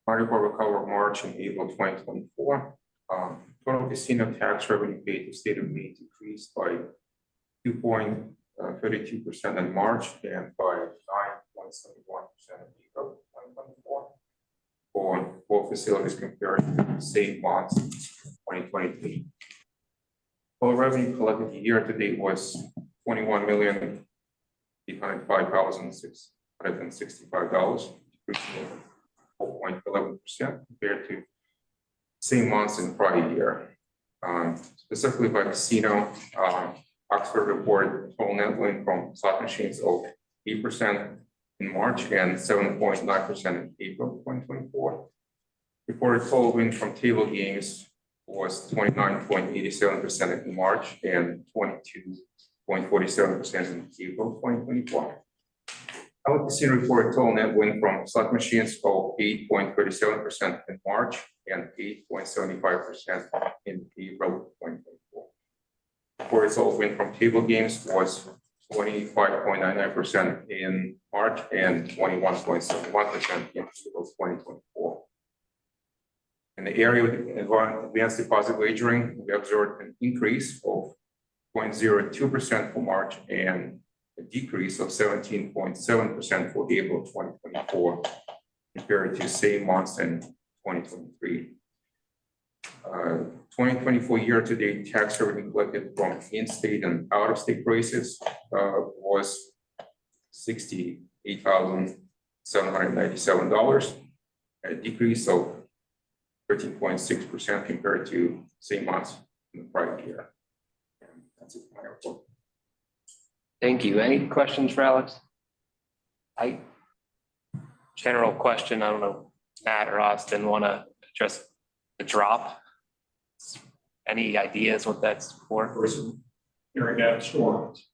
Article recover March and April 2024. Total casino tax revenue paid to state of Maine decreased by 2.32% in March and by 9.71% in April 2024 for both facilities compared to the same months in 2023. Total revenue collected year to date was $21,805,665, decreasing 4.11% compared to same months in prior year. Specifically by casino, Oxford reported total net win from slot machines of 8% in March and 7.9% in April 2024. Reported total win from table games was 29.87% in March and 22.47% in April 2024. Our casino reported total net win from slot machines of 8.37% in March and 8.75% in April 2024. Reported total win from table games was 25.99% in March and 21.71% in April 2024. In the area of advanced deposit wagering, we observed an increase of 0.02% for March and a decrease of 17.7% for April 2024 compared to same months in 2023. 2024 year-to-date tax revenue collected from in-state and out-of-state races was $68,797, a decrease of 13.6% compared to same months in the prior year. And that's it for my report. Thank you. Any questions for Alex? General question, I don't know, Matt or Austin want to address the drop? Any ideas what that's for? Person hearing that storms.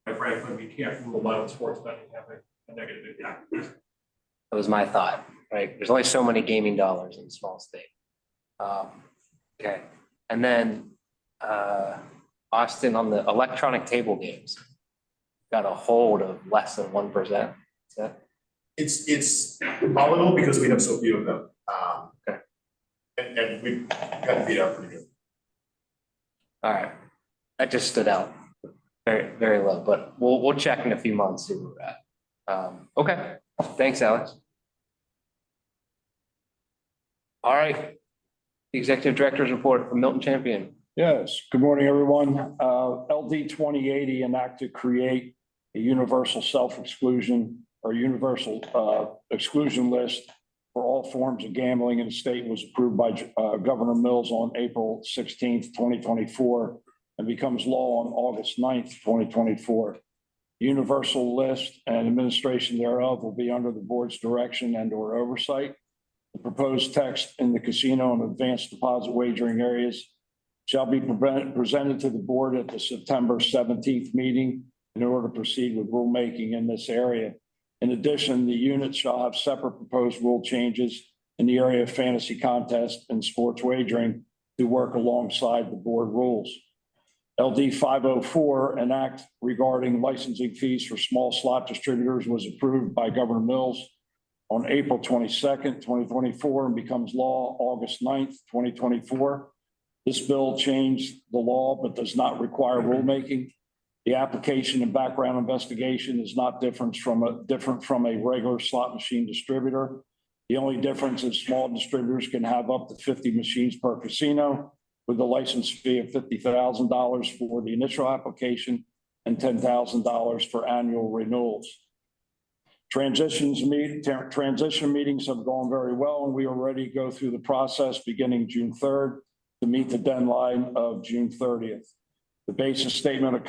Quite frankly, we can't rule out sports betting having a negative impact. That was my thought, right? There's only so many gaming dollars in a small state. Okay. And then Austin, on the electronic table games, got a hold of less than 1%. Is that? It's volatile because we have so few of them. Okay. And we've got beat up pretty good. All right. That just stood out very, very low, but we'll check in a few months, see where we're at. Okay. Thanks, Alex. All right. The Executive Director's report from Milton Champion. Yes, good morning, everyone. LD 2080 enacted to create a universal self-exclusion or universal exclusion list for all forms of gambling in the state. Was approved by Governor Mills on April 16th, 2024, and becomes law on August 9th, 2024. The universal list and administration thereof will be under the board's direction and or oversight. The proposed text in the casino and advanced deposit wagering areas shall be presented to the board at the September 17th meeting in order to proceed with rulemaking in this area. In addition, the unit shall have separate proposed rule changes in the area of fantasy contest and sports wagering to work alongside the board rules. LD 504, an act regarding licensing fees for small slot distributors, was approved by Governor Mills on April 22nd, 2024, and becomes law August 9th, 2024. This bill changed the law but does not require rulemaking. The application and background investigation is not different from a regular slot machine distributor. The only difference is small distributors can have up to 50 machines per casino with a license fee of $50,000 for the initial application and $10,000 for annual renewals. Transition meetings have gone very well, and we are ready to go through the process beginning June 3rd to meet the deadline of June 30th. The basis statement of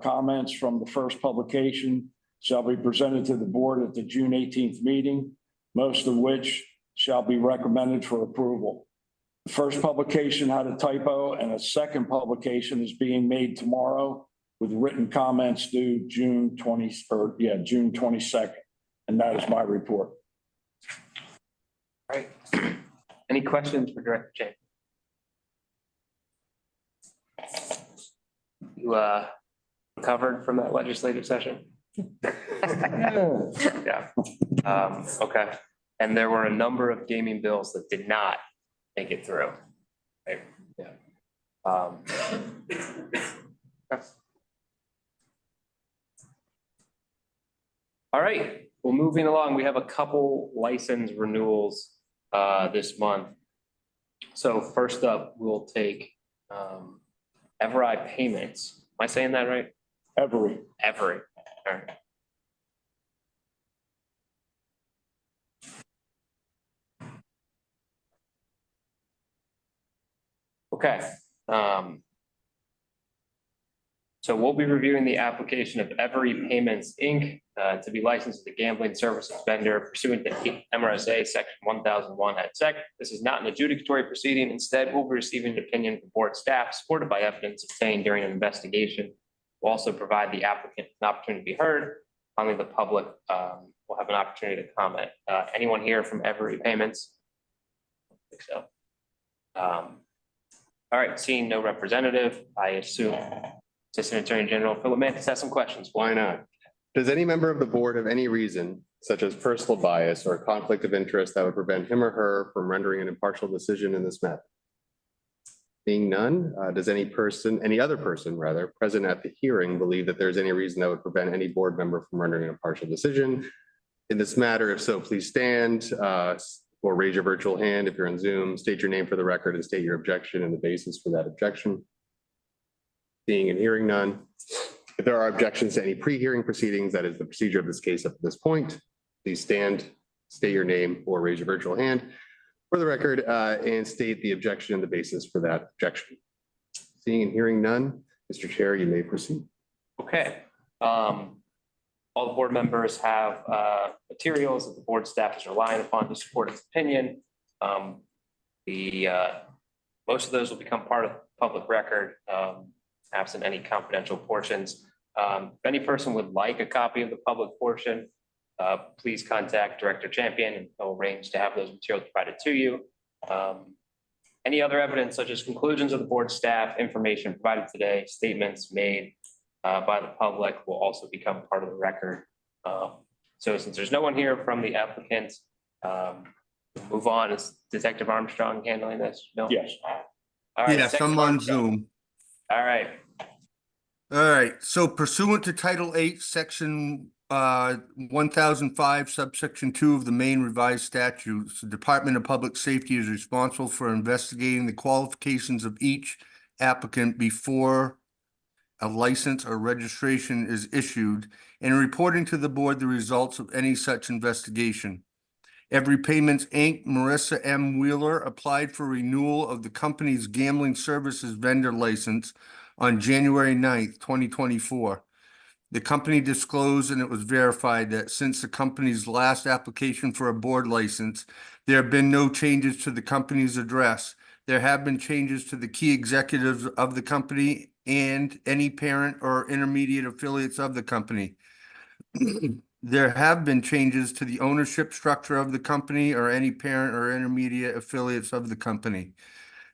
comments from the first publication shall be presented to the board at the June 18th meeting, most of which shall be recommended for approval. The first publication had a typo, and a second publication is being made tomorrow with written comments due June 22nd. And that is my report. All right. Any questions for Director Champion? You recovered from that legislative session? Yeah, okay. And there were a number of gaming bills that did not make it through. Right, yeah. All right, well, moving along, we have a couple license renewals this month. So first up, we'll take Everai Payments. Am I saying that right? Every, Every. All right. Okay. So we'll be reviewing the application of Every Payments, Inc. To be licensed as a gambling services vendor pursuant to MRSA Section 1001 et sec. This is not an adjudicatory proceeding. Instead, we'll be receiving an opinion from board staff supported by evidence obtained during an investigation. We'll also provide the applicant an opportunity to be heard. Only the public will have an opportunity to comment. Anyone here from Every Payments? I think so. All right, seeing no representative, I assume Assistant Attorney General Philip Mantis has some questions. Why not? Does any member of the board have any reason, such as personal bias or conflict of interest, that would prevent him or her from rendering an impartial decision in this matter? Being none, does any other person rather, present at the hearing believe that there's any reason that would prevent any board member from rendering an impartial decision in this matter? If so, please stand or raise your virtual hand if you're on Zoom, state your name for the record and state your objection and the basis for that objection. Seeing and hearing none. If there are objections to any pre-hearing proceedings, that is the procedure of this case up to this point, please stand, state your name or raise your virtual hand for the record and state the objection and the basis for that objection. Seeing and hearing none, Mr. Chair, you may proceed. Okay. All the board members have materials that the board staff is relying upon to support its opinion. Most of those will become part of public record, absent any confidential portions. If any person would like a copy of the public portion, please contact Director Champion and he'll arrange to have those materials provided to you. Any other evidence such as conclusions of the board staff, information provided today, statements made by the public will also become part of the record. So since there's no one here from the applicant, move on. Is Detective Armstrong handling this? No? yes. All right, Yes, Detective I'm on Armstrong. Zoom. All right. All right, so pursuant to Title 8, Section 1005, subsection 2 of the Maine Revised Statutes, the Department of Public Safety is responsible for investigating the qualifications of each applicant before a license or registration is issued and reporting to the board the results of any such investigation. Every Payments, Inc., Marissa M. Wheeler applied for renewal of the company's gambling services vendor license on January 9th, 2024. The company disclosed and it was verified that since the company's last application for a board license, there have been no changes to the company's address. There have been changes to the key executives of the company and any parent or intermediate affiliates of the company. There have been changes to the ownership structure of the company or any parent or intermediate affiliates of the company.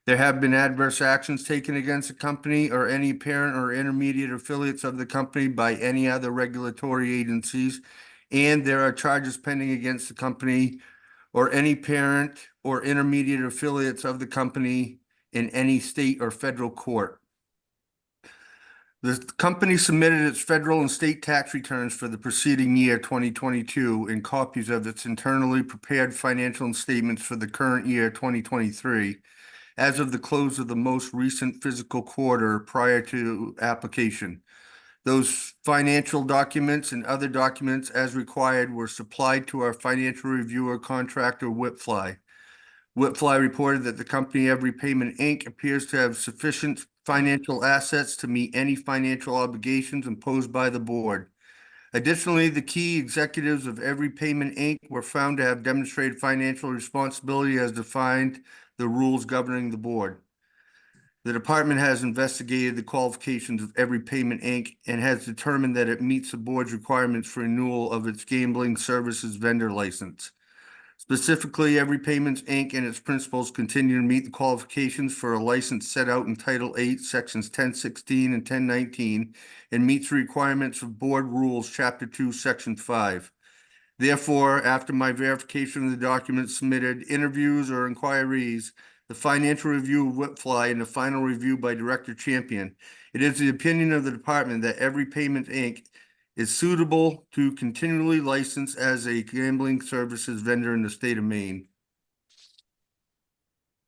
There have been adverse actions taken against the company or any parent or intermediate affiliates of the company by any other regulatory agencies. And there are charges pending against the company or any parent or intermediate affiliates of the company in any state or federal court. The company submitted its federal and state tax returns for the preceding year, 2022, and copies of its internally prepared financial statements for the current year, 2023. As of the close of the most recent fiscal quarter prior to application. Those financial documents and other documents as required were supplied to our financial reviewer contractor Whitfly. Whitfly reported that the company Every Payment, Inc. appears to have sufficient financial assets to meet any financial obligations imposed by the board. Additionally, the key executives of Every Payment, Inc. were found to have demonstrated financial responsibility as defined the rules governing the board. The department has investigated the qualifications of Every Payment, Inc. and has determined that it meets the board's requirements for renewal of its gambling services vendor license. Specifically, Every Payments, Inc. and its principals continue to meet the qualifications for a license set out in Title 8, Sections 1016 and 1019, and meets the requirements of Board Rules, Chapter 2, Section 5. Therefore, after my verification of the documents submitted, interviews or inquiries, the financial review of Whitfly, and the final review by Director Champion, it is the opinion of the department that Every Payment, Inc. is suitable to continually license as a gambling services vendor in the state of Maine.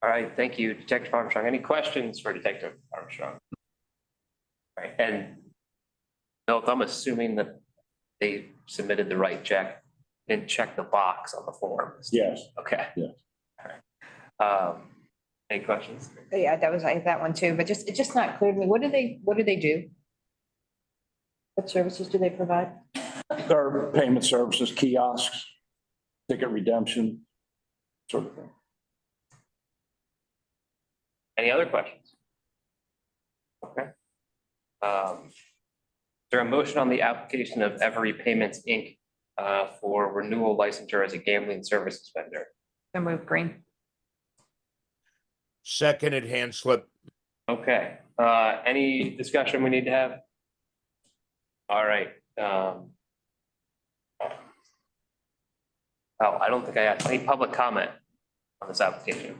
All right, thank you, Detective Armstrong. Any questions for Detective Armstrong? All right, and Bill, I'm assuming that they submitted the right check, didn't check the box on the form. Yes. Okay. Yes. All right. Any questions? Yeah, that was, I have that one too, but it's just not clear to me. What do they do? What services do they provide? There are payment services, kiosks, ticket redemption, sort of thing. Any other questions? Okay. Is there a motion on the application of Every Payments, Inc. For renewal licensure as a gambling services vendor? So move Green. Seconded hand slip. Okay, any discussion we need to have? All right. Oh, I don't think I asked any public comment on this application.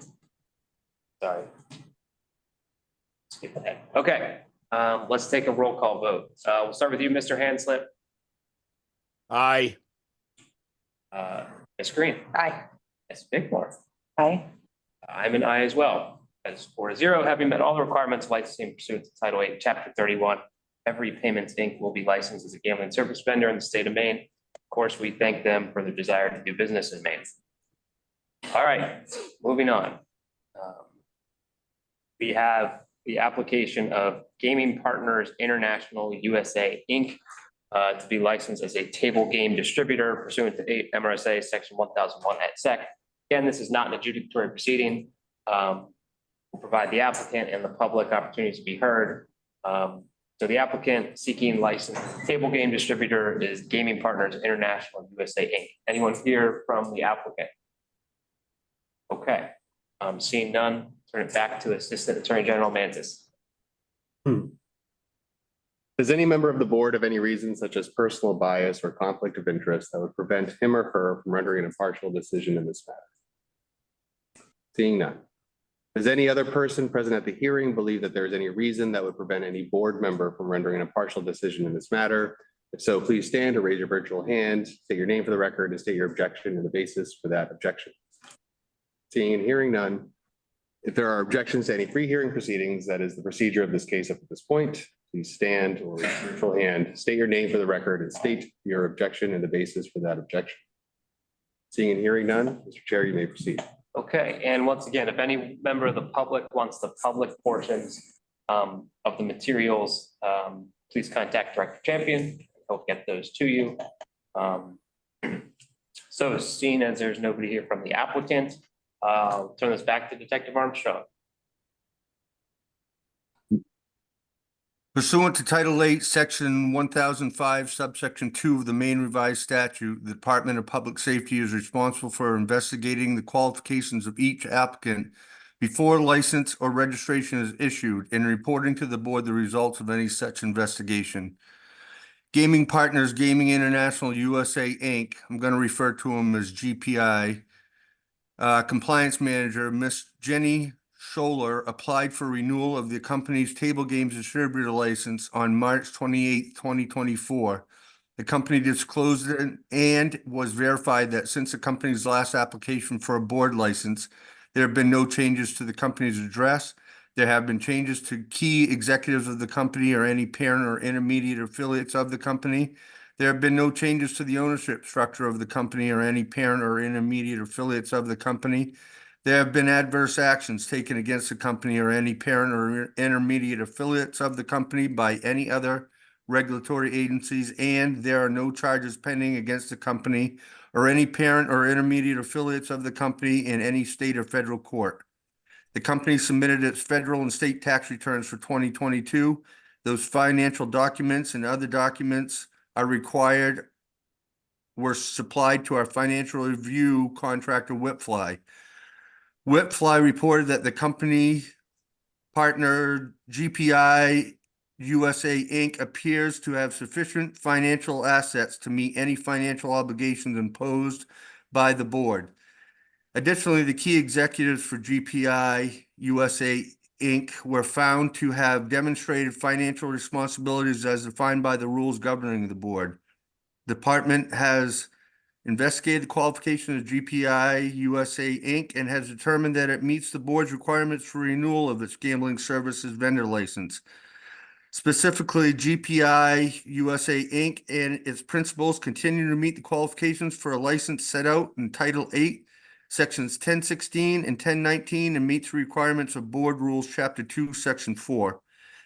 Sorry. Skip ahead. Okay, let's take a roll call vote. We'll start with you, Mr. Handslip. Aye. Ms. Green. Aye. Ms. Bickmore. Aye. I'm an aye as well. As 4-0, having met all the requirements of licensing pursuant to Title 8, Chapter 31, Every Payments, Inc. will be licensed as a gambling service vendor in the state of Maine. Of course, we thank them for their desire to do business in Maine. All right, moving on. We have the application of Gaming Partners International USA, Inc. To be licensed as a table game distributor pursuant to 8 MRSA Section 1001 et sec. Again, this is not an adjudicatory proceeding. Will provide the applicant and the public opportunities to be heard. So the applicant seeking license table game distributor is Gaming Partners International USA, Inc. Anyone here from the applicant? Okay, seeing none, turn it back to Assistant Attorney General Mantis. Does any member of the board have any reason such as personal bias or conflict of interest that would prevent him or her from rendering an impartial decision in this matter? Seeing none. Does any other person present at the hearing believe that there is any reason that would prevent any board member from rendering an impartial decision in this matter? If so, please stand or raise your virtual hand, state your name for the record, and state your objection and the basis for that objection. Seeing and hearing none. If there are objections to any pre-hearing proceedings, that is the procedure of this case up to this point, please stand or raise your virtual hand, state your name for the record, and state your objection and the basis for that objection. Seeing and hearing none, Mr. Chair, you may proceed. Okay, and once again, if any member of the public wants the public portions of the materials, please contact Director Champion. He'll get those to you. So seeing as there's nobody here from the applicant, I'll turn this back to Detective Armstrong. Pursuant to Title 8, Section 1005, subsection 2 of the Maine Revised Statute, the Department of Public Safety is responsible for investigating the qualifications of each applicant before license or registration is issued and reporting to the board the results of any such investigation. Gaming Partners Gaming International USA, Inc., I'm going to refer to them as GPI, Compliance Manager, Miss Jenny Scholler, applied for renewal of the company's table games distributor license on March 28, 2024. The company disclosed it and was verified that since the company's last application for a board license, there have been no changes to the company's address. There have been changes to key executives of the company or any parent or intermediate affiliates of the company. There have been no changes to the ownership structure of the company or any parent or intermediate affiliates of the company. There have been adverse actions taken against the company or any parent or intermediate affiliates of the company by any other regulatory agencies, and there are no charges pending against the company or any parent or intermediate affiliates of the company in any state or federal court. The company submitted its federal and state tax returns for 2022. Those financial documents and other documents are required were supplied to our financial review contractor Whitfly. Whitfly reported that the company partner GPI USA Inc. appears to have sufficient financial assets to meet any financial obligations imposed by the board. Additionally, the key executives for GPI USA Inc. were found to have demonstrated financial responsibilities as defined by the rules governing the board. Department has investigated the qualification of GPI USA Inc. and has determined that it meets the board's requirements for renewal of its gambling services vendor license. Specifically, GPI USA Inc. and its principals continue to meet the qualifications for a license set out in Title 8, Sections 1016 and 1019, and meets the requirements of Board Rules, Chapter 2, Section 4.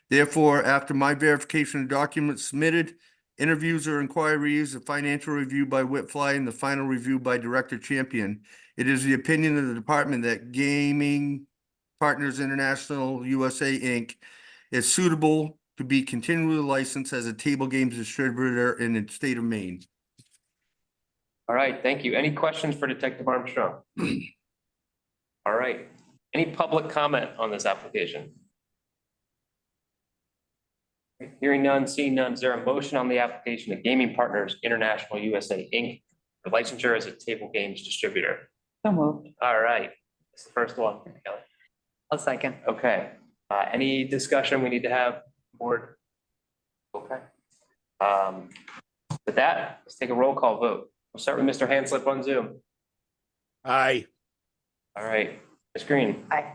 Therefore, after my verification of documents submitted, interviews or inquiries, a financial review by Whitfly, and the final review by Director Champion, it is the opinion of the department that Gaming Partners International USA Inc. is suitable to be continually licensed as a table games distributor in the state of Maine. All right, thank you. Any questions for Detective Armstrong? All right, any public comment on this application? Hearing none, seeing none, is there a motion on the application of Gaming Partners International USA Inc. for licensure as a table games distributor? So moved. All right, it's the first one, Kelly. I'll second. Okay, any discussion we need to have, board? Okay. With that, let's take a roll call vote. We'll start with Mr. Hanslip on Zoom. Aye. All right, Ms. Green. Aye.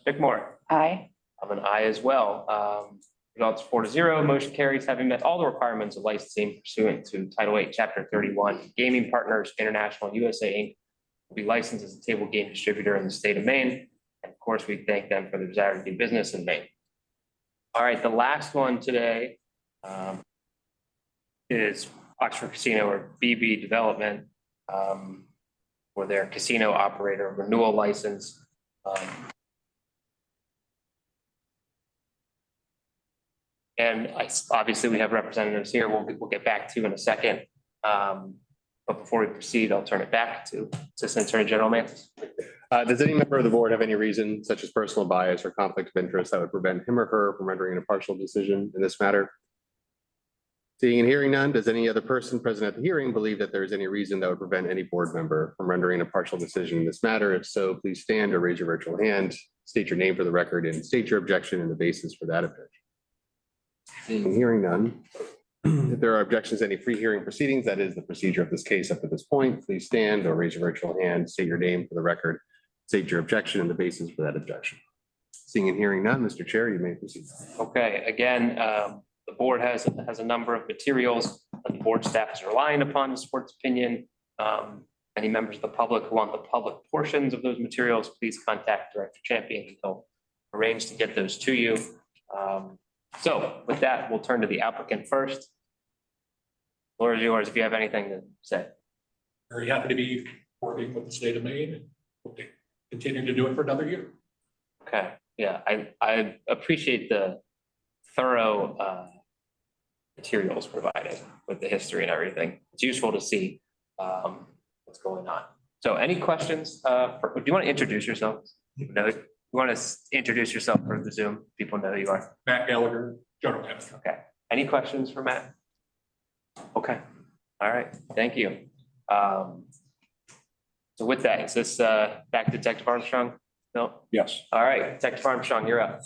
Ms. Bickmore. Aye. I'm an aye as well. Results 4-0, motion carries, having met all the requirements of licensing pursuant to Title 8, Chapter 31. Gaming Partners International USA Inc. will be licensed as a table game distributor in the state of Maine. And of course, we thank them for the desire to do business in Maine. All right, the last one today is Oxford Casino, or BB Development, for their casino operator renewal license. And obviously we have representatives here we'll get back to in a second. But before we proceed, I'll turn it back to Assistant Attorney General Mantis. Does any member of the board have any reason, such as personal bias or conflict of interest, that would prevent him or her from rendering an impartial decision in this matter? Seeing and hearing none, does any other person present at the hearing believe that there is any reason that would prevent any board member from rendering an impartial decision in this matter? If so, please stand or raise your virtual hand, state your name for the record, and state your objection and the basis for that objection. Seeing and hearing none. If there are objections to any pre-hearing proceedings, that is the procedure of this case up to this point, please stand or raise your virtual hand, state your name for the record, state your objection and the basis for that objection. Seeing and hearing none, Mr. Chair, you may proceed. Okay, again, the board has a number of materials that the board staff is relying upon to support its opinion. Any members of the public who want the public portions of those materials, please contact Director Champion and he'll arrange to get those to you. So with that, we'll turn to the applicant first. Floor is yours if you have anything to say. Very happy to be working with the state of Maine and hope to continue to do it for another year. Okay, yeah, I appreciate the thorough materials provided with the history and everything. It's useful to see what's going on. So any questions? Do you want to introduce yourself? No, you want to introduce yourself for the Zoom? People know who you are. Matt Gallagher, General Manager. Okay. Any questions for Matt? Okay. All right. Thank you. So with that, is this back to Detective Armstrong? No? Yes. All right. Detective Armstrong, you're up.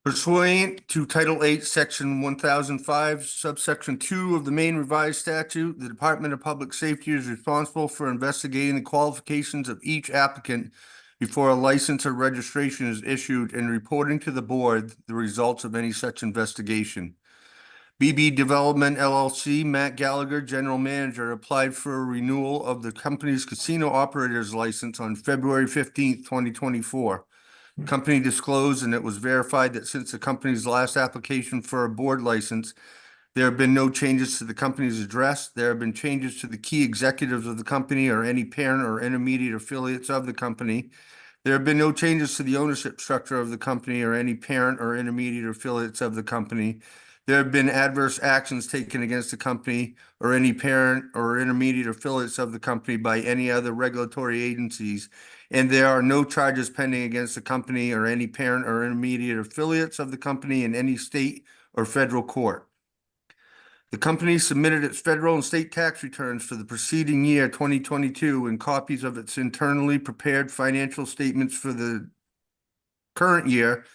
Pursuant to Title 8, Section 1005, subsection 2 of the Maine Revised Statute, the Department of Public Safety is responsible for investigating the qualifications of each applicant before a license or registration is issued and reporting to the board the results of any such investigation. BB Development LLC, Matt Gallagher, General Manager, applied for a renewal of the company's casino operator's license on February 15th, 2024. Company disclosed, and it was verified, that since the company's last application for a board license, there have been no changes to the company's address. There have been changes to the key executives of the company or any parent or intermediate affiliates of the company. There have been no changes to the ownership structure of the company or any parent or intermediate affiliates of the company. there have been adverse actions taken against the company or any parent or intermediate affiliates of the company by any other regulatory agencies, and there are no charges pending against the company or any parent or intermediate affiliates of the company in any state or federal court. The company submitted its federal and state tax returns for the preceding year, 2022, and copies of its internally prepared financial statements for the current year,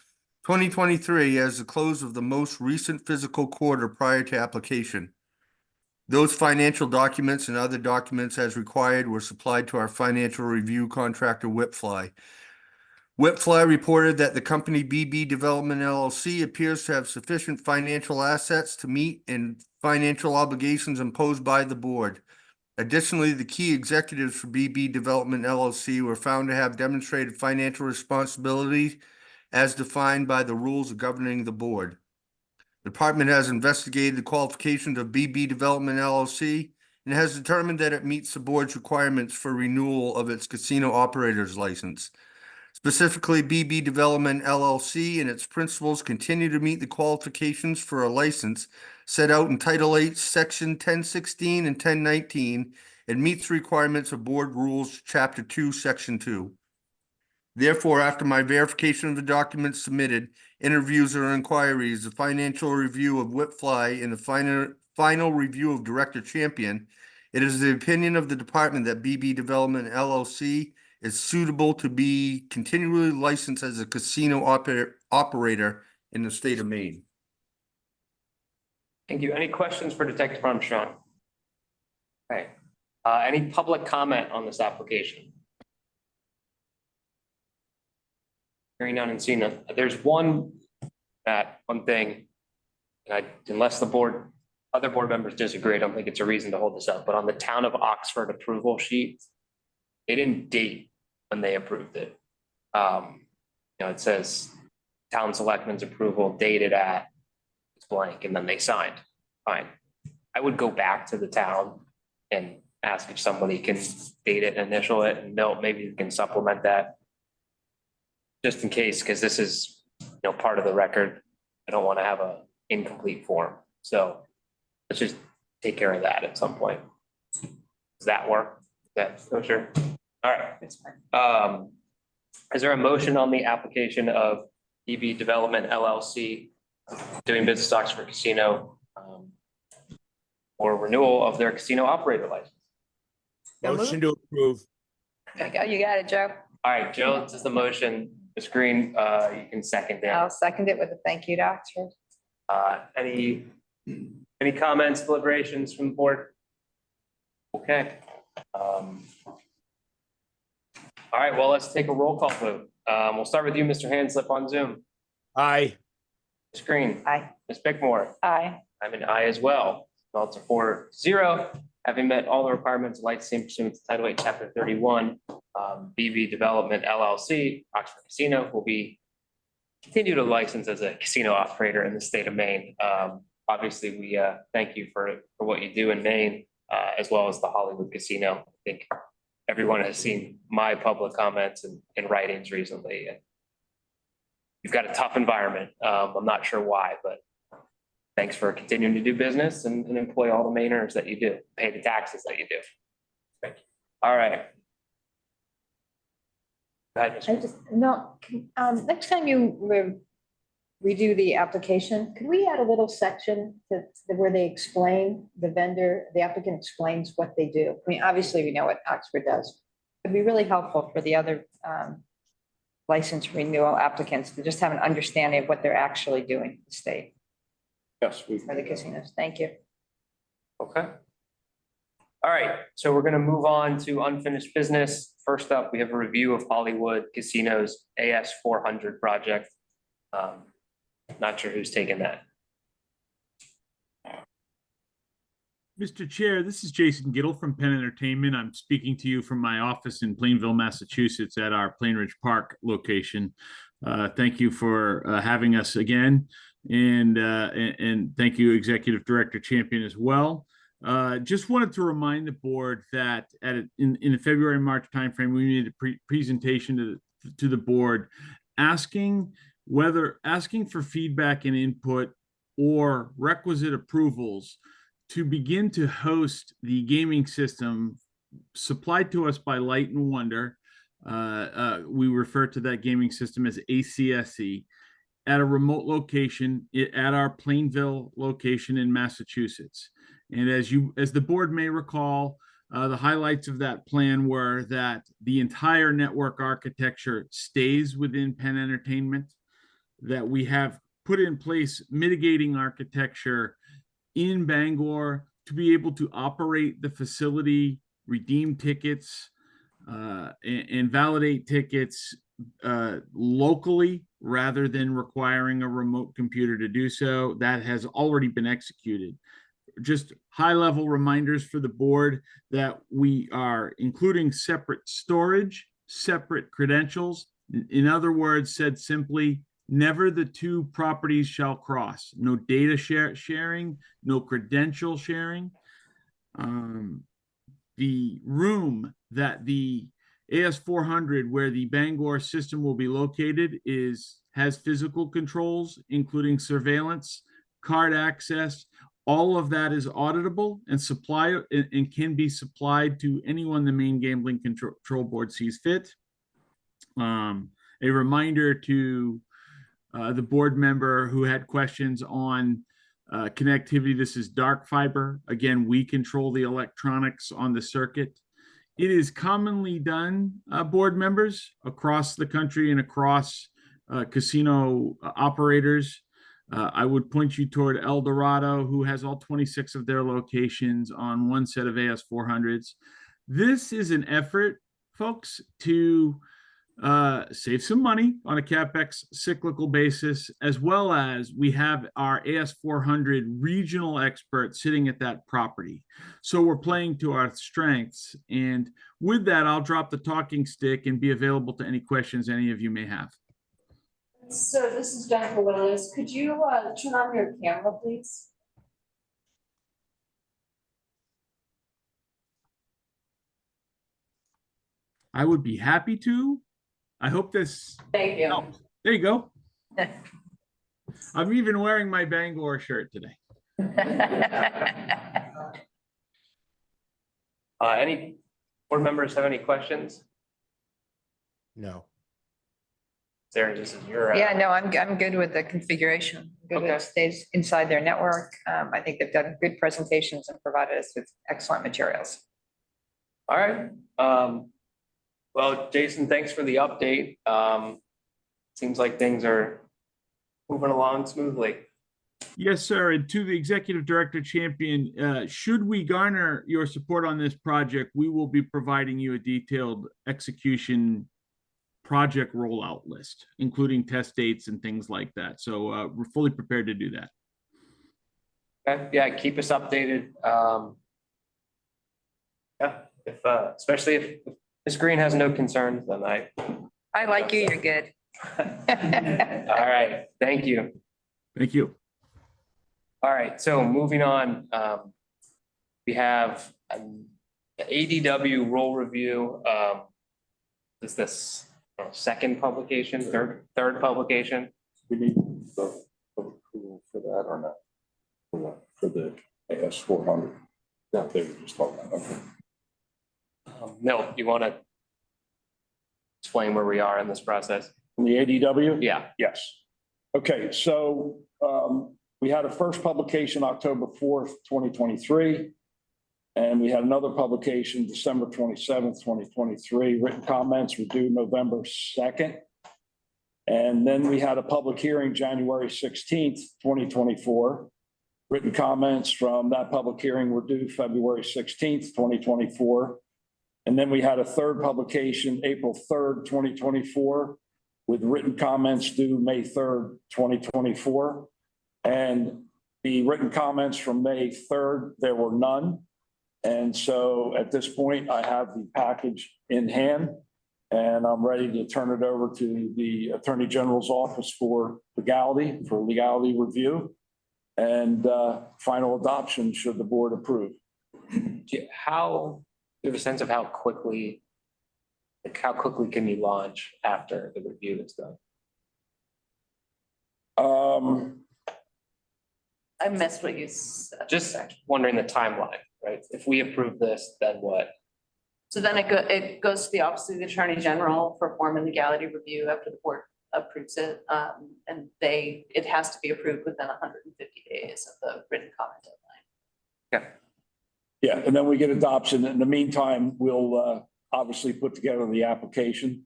2023, as the close of the most recent physical quarter prior to application. Those financial documents and other documents as required were supplied to our financial review contractor, Whitfly. Whitfly reported that the company BB Development LLC appears to have sufficient financial assets to meet and financial obligations imposed by the board. Additionally, the key executives for BB Development LLC were found to have demonstrated financial responsibility as defined by the rules governing the board. The department has investigated the qualifications of BB Development LLC and has determined that it meets the board's requirements for renewal of its casino operator's license. Specifically, BB Development LLC and its principals continue to meet the qualifications for a license set out in Title 8, Section 1016 and 1019, and meets requirements of Board Rules, Chapter 2, Section 2. Therefore, after my verification of the documents submitted, interviews or inquiries, the financial review of Whitfly, and the final review of Director Champion, it is the opinion of the department that BB Development LLC is suitable to be continually licensed as a casino operator in the state of Maine. Thank you. Any questions for Detective Armstrong? Okay. Any public comment on this application? Hearing none and seeing none. There's one thing, and unless the other board members disagree, I don't think it's a reason to hold this up, but on the town of Oxford approval sheet, they didn't date when they approved it. It says town selectmen's approval dated at it's blank, and then they signed. Fine. I would go back to the town and ask if somebody can date it, initial it, and maybe you can supplement that. Just in case, because this is, part of the record. I don't want to have a incomplete form. So let's just take care of that at some point. Does that work? Is that sure? All right. That's fine. Is there a motion on the application of EB Development LLC doing business Oxford Casino or renewal of their casino operator license? Motion to approve. You got it, Joe. All right, Joe, this is the motion. Ms. Green, you can second I'll that. second it with a thank you to Oxford. Any comments, deliberations from the board? Okay. All right, well, let's take a roll call vote. We'll start with you, Mr. Hanslip on Zoom. Aye. Ms. Green. Aye. Ms. Bickmore. Aye. I'm an aye as well. It's a 4-0. Having met all the requirements of licensing pursuant to Title 8, Chapter 31, BB Development LLC, Oxford Casino will be continue to license as a casino operator in the state of Maine. Obviously, we thank you for what you do in Maine, as well as the Hollywood Casino. I think everyone has seen my public comments and writings recently. And you've got a tough environment. I'm not sure why, but thanks for continuing to do business and employ all the Mainers that you do, pay the taxes that you do. Thank you. All right. Go ahead, Ms. I just, no, next time you redo the application, could we add a little section where they explain, the applicant explains what they do? I mean, obviously, we know what Oxford does. It'd be really helpful for the other license renewal applicants to just have an understanding of what they're actually doing in the state Yes, for the casinos. Thank you. Okay. All right, so we're gonna move on to unfinished business. First up, we have a review of Hollywood Casinos AS 400 project. Not sure who's taking that. Mr. Chair, this is Jason Giddle from Penn Entertainment. I'm speaking to you from my office in Plainville, Massachusetts at our Plainridge Park location. Thank you for having us again. And thank you, Executive Director Champion, as well. Just wanted to remind the board that in the February-March timeframe, we made a presentation to the board asking for feedback and input or requisite approvals to begin to host the gaming system supplied to us by Light and Wonder. We refer to that gaming system as ACSE, at a remote location at our Plainville location in Massachusetts. And as the board may recall, the highlights of that plan were that the entire network architecture stays within Penn Entertainment, that we have put in place mitigating architecture in Bangor to be able to operate the facility, redeem tickets, and validate tickets locally rather than requiring a remote computer to do so. That has already been executed. Just high-level reminders for the board that we are including separate storage, separate credentials. In other words, said simply, never the two properties shall cross. No data sharing, no credential sharing. The room that the AS400, where the Bangor system will be located, has physical controls, including surveillance, card access. All of that is auditable and can be supplied to anyone the Maine Gambling Control Board sees fit. A reminder to the board member who had questions on connectivity. This is dark fiber. Again, we control the electronics on the circuit. It is commonly done, board members, across the country and across casino operators. I would point you toward El Dorado, who has all 26 of their locations on one set of AS400s. This is an effort, folks, to save some money on a CapEx cyclical basis, as well as we have our AS400 regional expert sitting at that property. So we're playing to our strengths. And with that, I'll drop the talking stick and be available to any questions any of you may have. So this is Jennifer Willis. Could you turn on your camera, please? I would be happy to. I hope this. Thank you. Helps. There you go. I'm even wearing my Bangor shirt today. Any board members have any questions? No. Sarah, this is your. Yeah, no, I'm good with the configuration. Good with Okay. it stays inside their network. I think they've done good presentations and provided us with excellent materials. All right. Well, Jason, thanks for the update. Seems like things are moving along smoothly. Yes, sir. And to the Executive Director Champion, should we garner your support on this project, we will be providing you a detailed execution project rollout list, including test dates and things like that. So we're fully prepared to do that. Okay, yeah, keep us updated. Yeah, especially if Ms. Green has no concerns, then I like you, you're good. all right, thank you. Thank you. All right, so moving on, we have the ADW role review. Is this second publication, third publication? We need the approval for that or not? For the AS400. Yeah, they were just talking about. Okay. No, you want to explain where we are in this process? The ADW? Yeah. Yes. Okay, so we had a first publication October 4th, 2023. And we had another publication December 27th, 2023. Written comments were due November 2nd. And then we had a public hearing January 16th, 2024. Written comments from that public hearing were due February 16th, 2024. And then we had a third publication April 3rd, 2024, with written comments due May 3rd, 2024. And the written comments from May 3rd, there were none. And so at this point, I have the package in hand and I'm ready to turn it over to the Attorney General's office for legality review and final adoption should the board approve. Do you have a sense of how quickly can you launch after the review is done? I missed what you said. Just wondering the timeline, right? If we approve this, then what? So then it goes to the Office of the Attorney General for form and legality review after the board approves it. And it has to be approved within 150 days of the written comment deadline. Yeah, and then we get adoption. In the meantime, we'll obviously put together the applications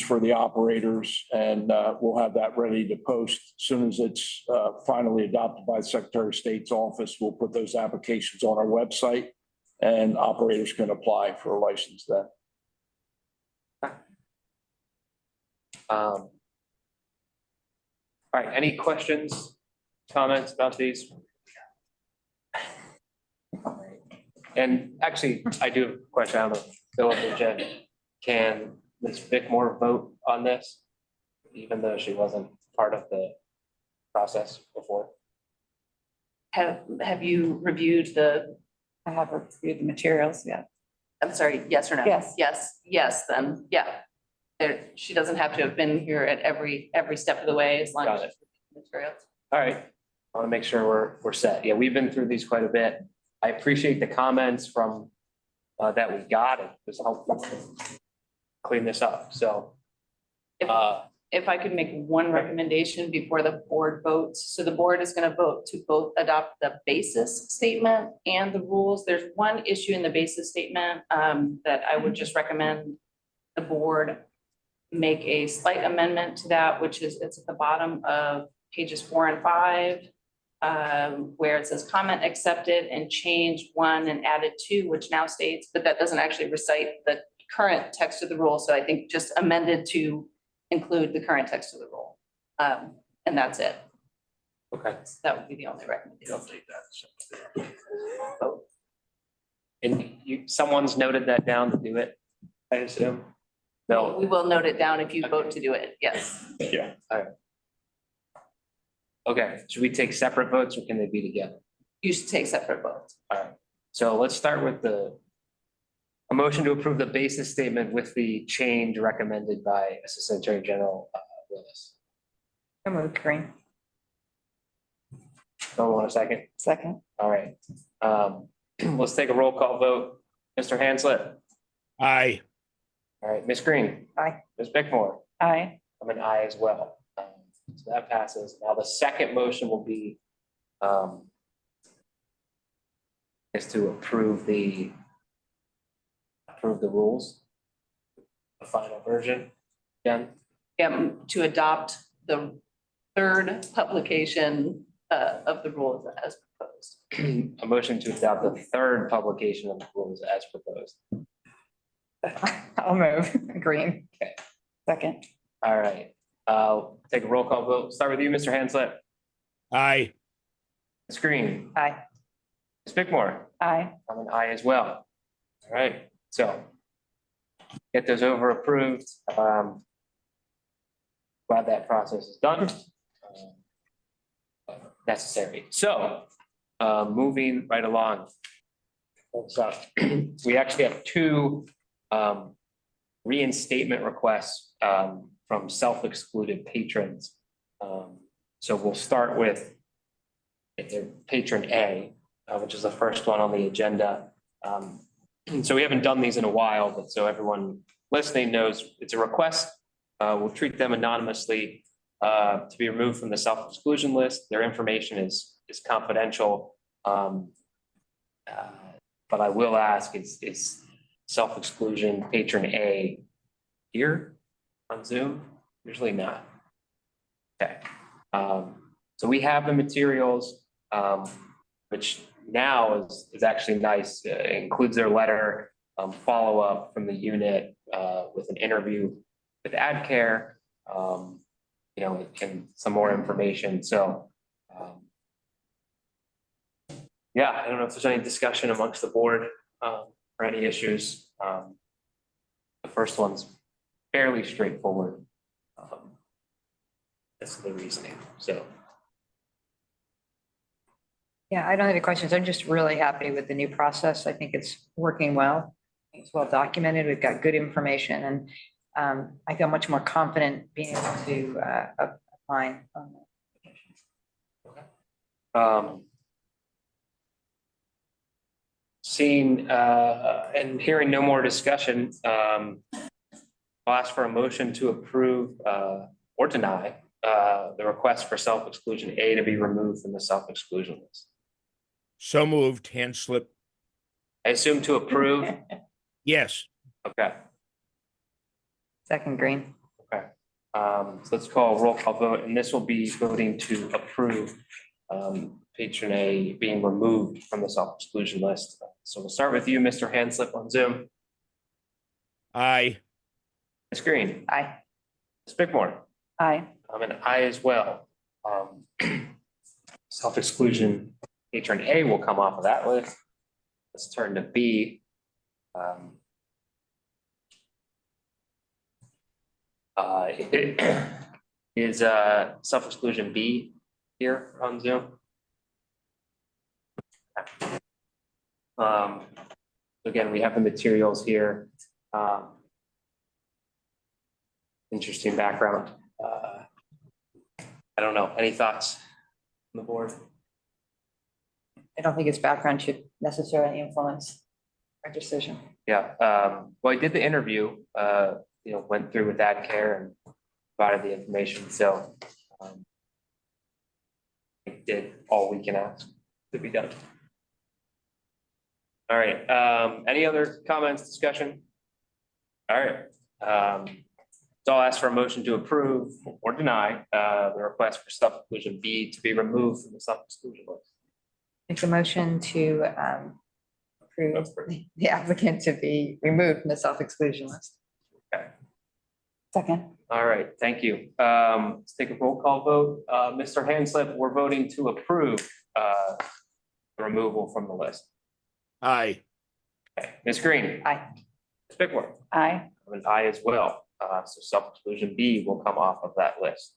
for the operators, and we'll have that ready to post. As soon as it's finally adopted by the Secretary of State's office, we'll put those applications on our website, and operators can apply for a license then. All right, any questions, comments about these? And actually, I do have a question. I don't know, Philip or Jen, can Ms. Bickmore vote on this? Even though she wasn't part of the process before? Have you reviewed I have reviewed the materials, yeah. I'm sorry, yes or no? Yes. Yes, then, yeah. She doesn't have to have been here at every step of the way as long as Got it. she's reviewed the materials. All right, I want to make sure we're set. Yeah, we've been through these quite a bit. I appreciate the comments from that we got. It was helpful to clean this up, so. If I could make one recommendation before the board votes. So the board is going to vote to both adopt the basis statement and the rules. There's one issue in the basis statement that I would just recommend the board make a slight amendment to that, which is it's at the bottom of pages 4 and 5, where it says comment accepted and changed 1 and added 2, which now states, but that doesn't actually recite the current text of the rule. So I think just amended to include the current text of the rule. And that's it. Okay. So that would be the only recommendation. And someone's noted that down to do it, I assume? No, We will note it down if you vote to do it, yes. Yeah. okay, should we take separate votes or can they be together? You should take separate votes. All right, so let's start with a motion to approve the basis statement with the change recommended by Assistant Attorney General Willis. I moved Green. Don't want a second? Second. All right, let's take a roll call vote. Mr. Hanslett? Aye. All right, Ms. Green? Aye. Ms. Bickmore? Aye. I'm an aye as well. So that passes. Now the second motion will be is to approve the rules. The final version. Jen? To adopt the third publication of the rules as proposed. A motion to adopt the third publication of the rules as proposed. I'll move Green. Okay. Second. All right, take a roll call vote. Start with you, Mr. Hanslett. Aye. Ms. Green. Aye. Ms. Bickmore. Aye. I'm an aye as well. All right, so get those over approved. Glad that process is done. Necessary. So, moving right along. So we actually have 2 reinstatement requests from self-excluded patrons. So we'll start with patron A, which is the first one on the agenda. So we haven't done these in a while, but so everyone listening knows it's a request. We'll treat them anonymously to be removed from the self-exclusion list. Their information is confidential. But I will ask, is self-exclusion patron A here on Zoom? Usually not. Okay. So we have the materials, which now is actually nice. It includes their letter, follow-up from the unit with an interview with AdCare, and some more information. So yeah, I don't know if there's any discussion amongst the board or any issues. The first one's fairly straightforward. That's the reasoning, so. Yeah, I don't have any questions. I'm just really happy with the new process. I think it's working well. It's well documented. We've got good information, and I feel much more confident being able to apply. Seeing and hearing no more discussion, I'll ask for a motion to approve or deny the request for self-exclusion A to be removed from the self-exclusion list. So moved, hand slip. I assume to approve. Yes. Okay. Second Green. Okay. So let's call a roll call vote, and this will be voting to approve patron A being removed from the self-exclusion list. So we'll start with you, Mr. Handslip on Zoom. Aye. Ms. Green, Aye. Ms. Bickmore, Aye. I'm an aye as well. Self-exclusion patron A will come off of that list. Let's turn to B. Is self-exclusion B here on Zoom? Again, we have the materials here. Interesting background. I don't know, any thoughts on the board? I don't think its background should necessarily influence our decision. Yeah, well, I did the interview, went through with that care and provided the information, so I did all we can ask to be done. All right, any other comments, discussion? All right, so I'll ask for a motion to approve or deny the request for self-exclusion B to be removed from the self-exclusion list. Make a motion to approve the applicant to be removed from the self-exclusion list. Okay. Second. All right, thank you. Let's take a roll call vote. Mr. Handslip, we're voting to approve the removal from the list. Aye. Okay. Ms. Green. Aye. Ms. Bickmore. Aye. I'm an aye as well. So self-exclusion B will come off of that list.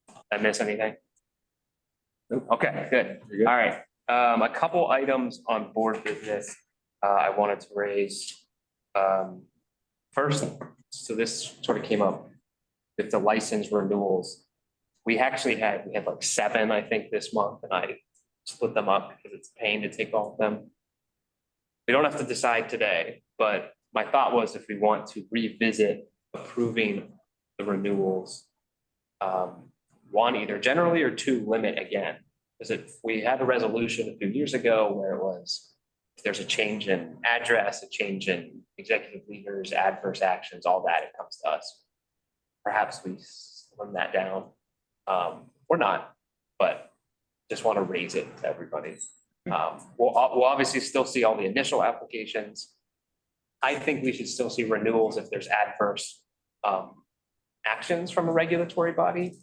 Did I miss anything? Okay, good. You're good. All right. A couple items on board business I wanted to raise. First, so this sort of came up with the license renewals. We actually had like 7, I think, this month, and I split them up because it's a pain to take all of them. We don't have to decide today, but my thought was if we want to revisit approving the renewals, one, either generally, or 2, limit again. Because if we had a resolution a few years ago where it was, if there's a change in address, a change in executive leaders, adverse actions, all that, it comes to us. Perhaps we slim that down, or not, but just want to raise it to everybody. We'll obviously still see all the initial applications. I think we should still see renewals if there's adverse actions from a regulatory body.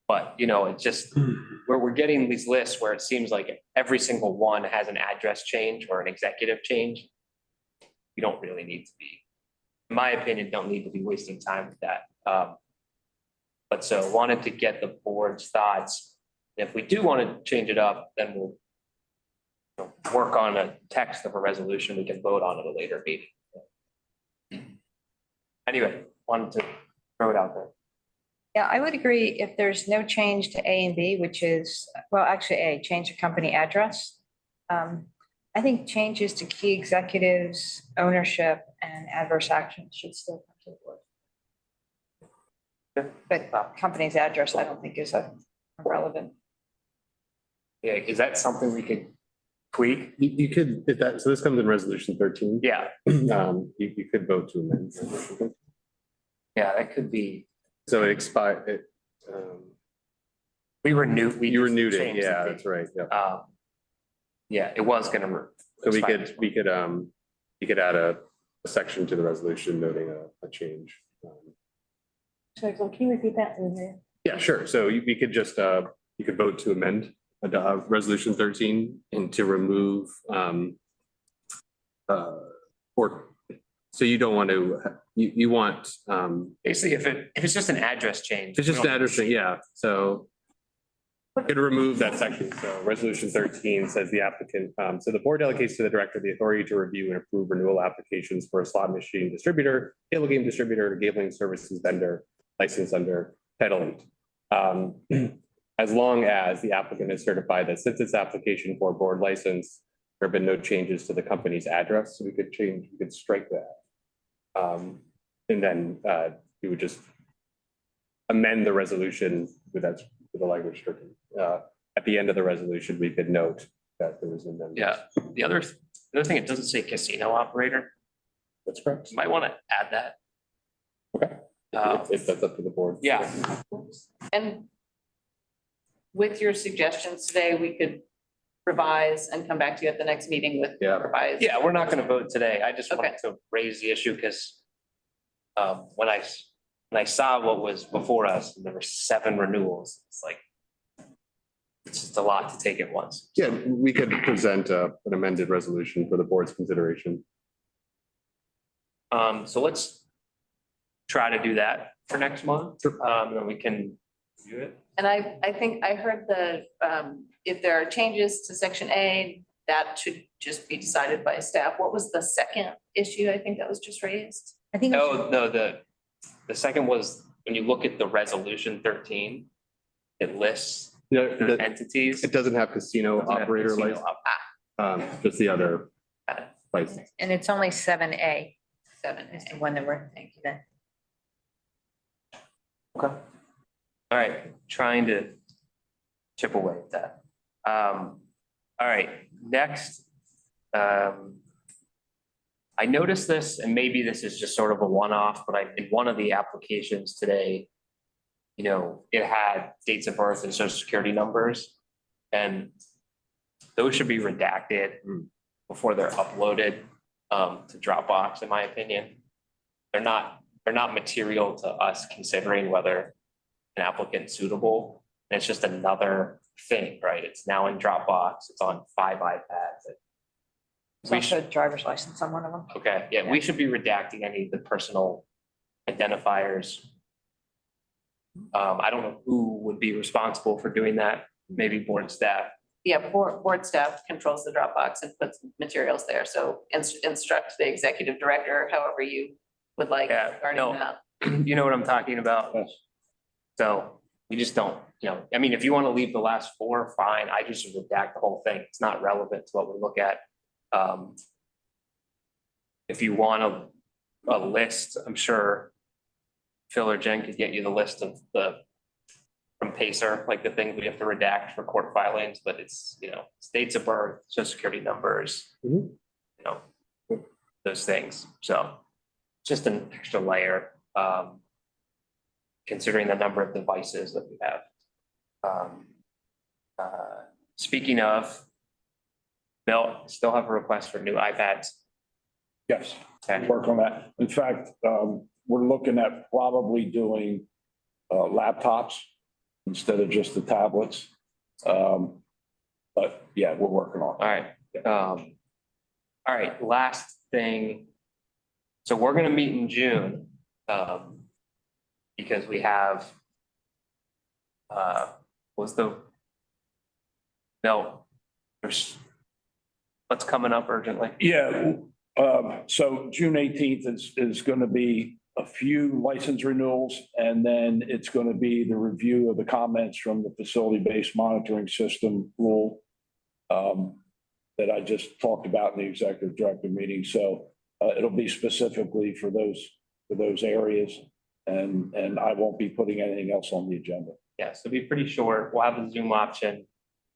But it's just where we're getting these lists where it seems like every single one has an address change or an executive change. You don't really need to be, in my opinion, don't need to be wasting time with that. But so wanted to get the board's thoughts. If we do want to change it up, then we'll work on a text of a resolution we can vote on at a later meeting. Anyway, wanted to throw it out there. Yeah, I would agree if there's no change to A and B, which is, well, actually A, change the company address. I think changes to key executives, ownership, and adverse actions should still come to the board. But company's address, I don't think is relevant. Yeah, is that something we could tweak? You could, if that, so this comes in resolution 13. Yeah, You could vote to amend. yeah, that could be. So it expired, We renewed. you renewed it, changed the yeah, date. that's right, yeah. Yeah, it was gonna. So we expire. could add a section to the resolution noting a change. So can you repeat that? Yeah, sure. So we could just, you could vote to amend resolution 13 and to remove, or, so you don't want to, you want, Basically, if it's just an address change. it's just we an don't- address thing, yeah, so. Could remove that section. So resolution 13 says the applicant, so the board delegates to the director the authority to review and approve renewal applications for a slot machine distributor, table game distributor, gambling services vendor, license under Title VIII. As long as the applicant is certified that since its application for a board license, there have been no changes to the company's address, so we could strike that. And then we would just amend the resolution with that, with the language stricken. At the end of the resolution, we could note that there was an amendment. Yeah, the other thing, it doesn't say casino operator. That's correct. You might want to add that. Okay. If that's up to the board. Yeah, And with your suggestions today, we could revise and come back to you at the next meeting with Yeah. revised. yeah, we're not going to vote today. I just Okay. wanted to raise the issue because when I saw what was before us, and there were 7 renewals, it's like it's just a lot to take at once. Yeah, we could present an amended resolution for the board's consideration. So let's try to do that for next month. Then we can do it. And I think I heard if there are changes to section A, that should just be decided by staff. What was the second issue I think that was just raised? I think. No, the second was when you look at the resolution 13, it lists Yeah, the entities. it doesn't have casino Doesn't have operator casino license, just the other license. And it's only 7A. 7. Is the one that we're thinking of. Okay. All right, trying to chip away at that. All right, next. I noticed this, and maybe this is just sort of a one-off, but in one of the applications today, it had dates of birth and social security numbers. And those should be redacted before they're uploaded to Dropbox, in my opinion. They're not material to us considering whether an applicant's suitable. And it's just another thing, right? It's now in Dropbox. It's on 5 iPads. There's also a driver's license on one of them. Okay, yeah, we should be redacting any of the personal identifiers. I don't know who would be responsible for doing that, maybe board staff. Yeah, board staff controls the Dropbox and puts materials there. So instruct the executive director, however you would like Yeah, regarding no. that. You know what I'm talking about? Yes. So we just don't, I mean, if you want to leave the last 4, fine, I just redact the whole thing. It's not relevant to what we look at. If you want a list, I'm sure Phil or Jen could get you the list of from Pacer, like the things we have to redact for court filings, but it's, dates of birth, social security numbers, those things. So just an extra layer, considering the number of devices that we have. Speaking of, Bill, still have a request for new iPads. Yes, Okay. work on that. In fact, we're looking at probably doing laptops instead of just the tablets. But yeah, we're working on it. All right, last thing. So we're gonna meet in June, because we have, there's, what's coming up urgently? Yeah, so June 18th is going to be a few license renewals, and then it's going to be the review of the comments from the facility-based monitoring system rule that I just talked about in the executive director meeting. So it'll be specifically for those areas, and I won't be putting anything else on the agenda. Yeah, so be pretty short. We'll have a Zoom option.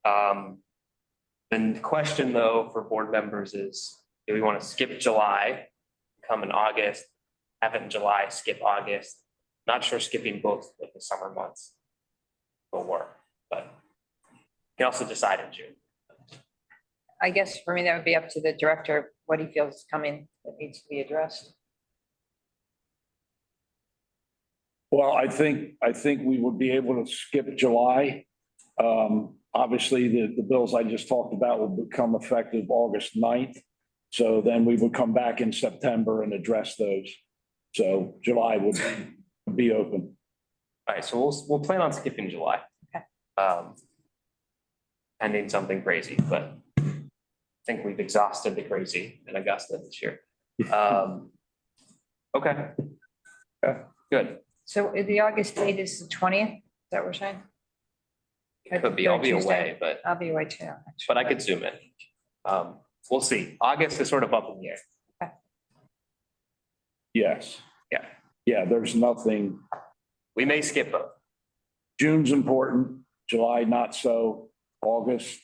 The question though for board members is, do we want to skip July, come in August, have it in July, skip August? Not sure skipping both of the summer months will work, but you can also decide in June. I guess for me, that would be up to the director, what he feels is coming that needs to be addressed. Well, I think we would be able to skip July. Obviously, the bills I just talked about will become effective August 9th. So then we would come back in September and address those. So July would be open. All right, so we'll plan on skipping July. Okay. Pending something crazy, but I think we've exhausted the crazy in Augusta this year. Okay. Good. So the August date is the 20th, is that what we're saying? Could be, I'll be Tuesday. away, but I'll be away too. but I could zoom in. We'll see. August is sort of up in the air. Yes. Yeah. Yeah, there's nothing. We may skip both. June's important, July not so, August.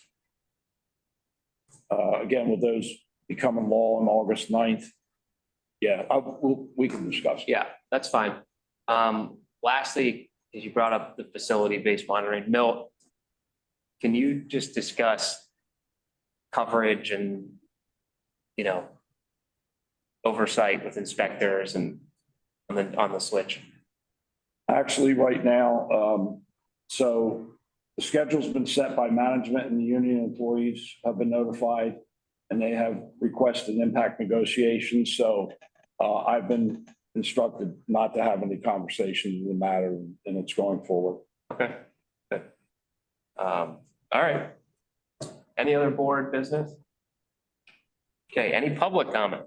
Again, with those becoming law on August 9th. Yeah, we can discuss. Yeah, that's fine. Lastly, as you brought up the facility-based monitoring, Milt, can you just discuss coverage and, you know, oversight with inspectors and on the switch? Actually, right now, so the schedule's been set by management and the union employees have been notified and they have requested impact negotiations. So I've been instructed not to have any conversations in the matter and it's going forward. Okay, good. All right. Any other board business? Okay, any public comment?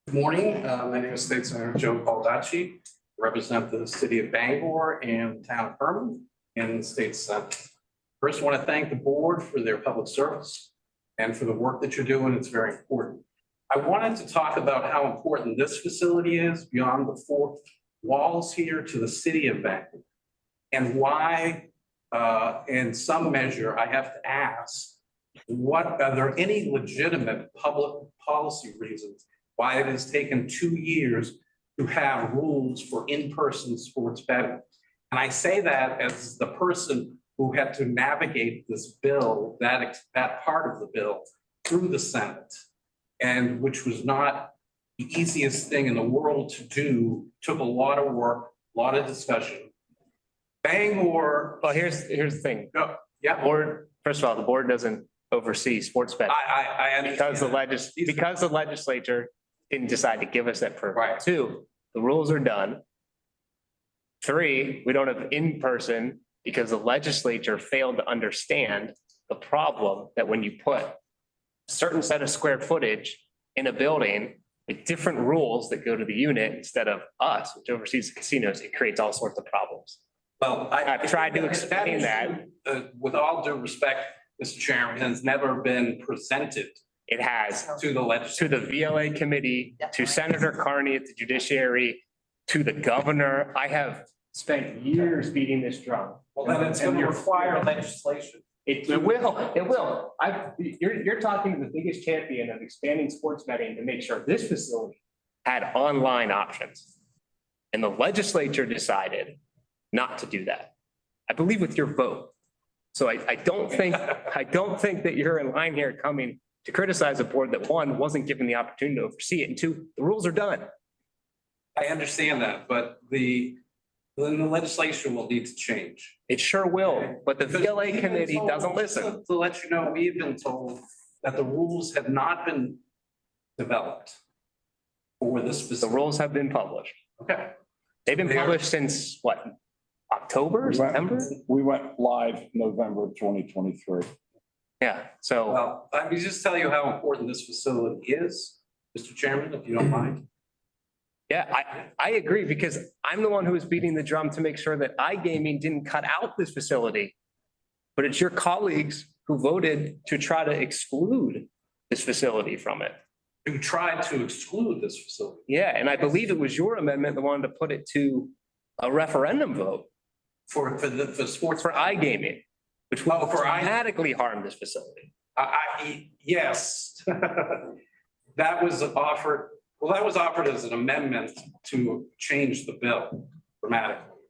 Good morning, my name is State Senator Joe Baldacci, represent the city of Bangor and the town of Herman in the state senate. First, I want to thank the board for their public service and for the work that you're doing. It's very important. I wanted to talk about how important this facility is beyond the four walls here to the city of Bangor and why, in some measure, I have to ask, are there any legitimate public policy reasons why it has taken 2 years to have rules for in-person sports betting? And I say that as the person who had to navigate this bill, that part of the bill through the Senate, and which was not the easiest thing in the world to do, took a lot of work, a lot of discussion. Bangor. Well, here's the thing. Yeah. Board, first of all, the board doesn't oversee sports betting. I understand. Because the legislature didn't decide to give us that privilege. Right. 2, the rules are done. 3, we don't have in-person because the legislature failed to understand the problem that when you put a certain set of square footage in a building with different rules that go to the unit instead of us, which oversees the casinos, it creates all sorts of problems. Well, I've tried to explain that. With all due respect, Mr. Chairman, has never been presented. It has To the legislature. to the VLA committee, to Senator Carney at the judiciary, to the governor. I have spent years beating this drum. Well, then it's going to require legislation. It will. You're talking to the biggest champion of expanding sports betting to make sure this facility had online options. And the legislature decided not to do that. I believe with your vote. So I don't think that you're in line here coming to criticize a board that 1, wasn't given the opportunity to oversee it, and 2, the rules are done. I understand that, but then the legislation will need to change. It sure will, but the Because VLA we've been committee told- doesn't listen. To let you know, we've been told that the rules have not been developed for this The facility. rules have been published. Okay. They've been published since what? October, September? We went live November of 2023. Yeah, so Well, let me just tell you how important this facility is, Mr. Chairman, if you don't mind. yeah, I agree because I'm the one who was beating the drum to make sure that iGaming didn't cut out this facility. But it's your colleagues who voted to try to exclude this facility from it. Who tried to exclude this facility. Yeah, and I believe it was your amendment that wanted to put it to a referendum vote For sports. for iGaming, which will Oh, for i- dramatically harm this facility. Yes. That was offered as an amendment to change the bill dramatically.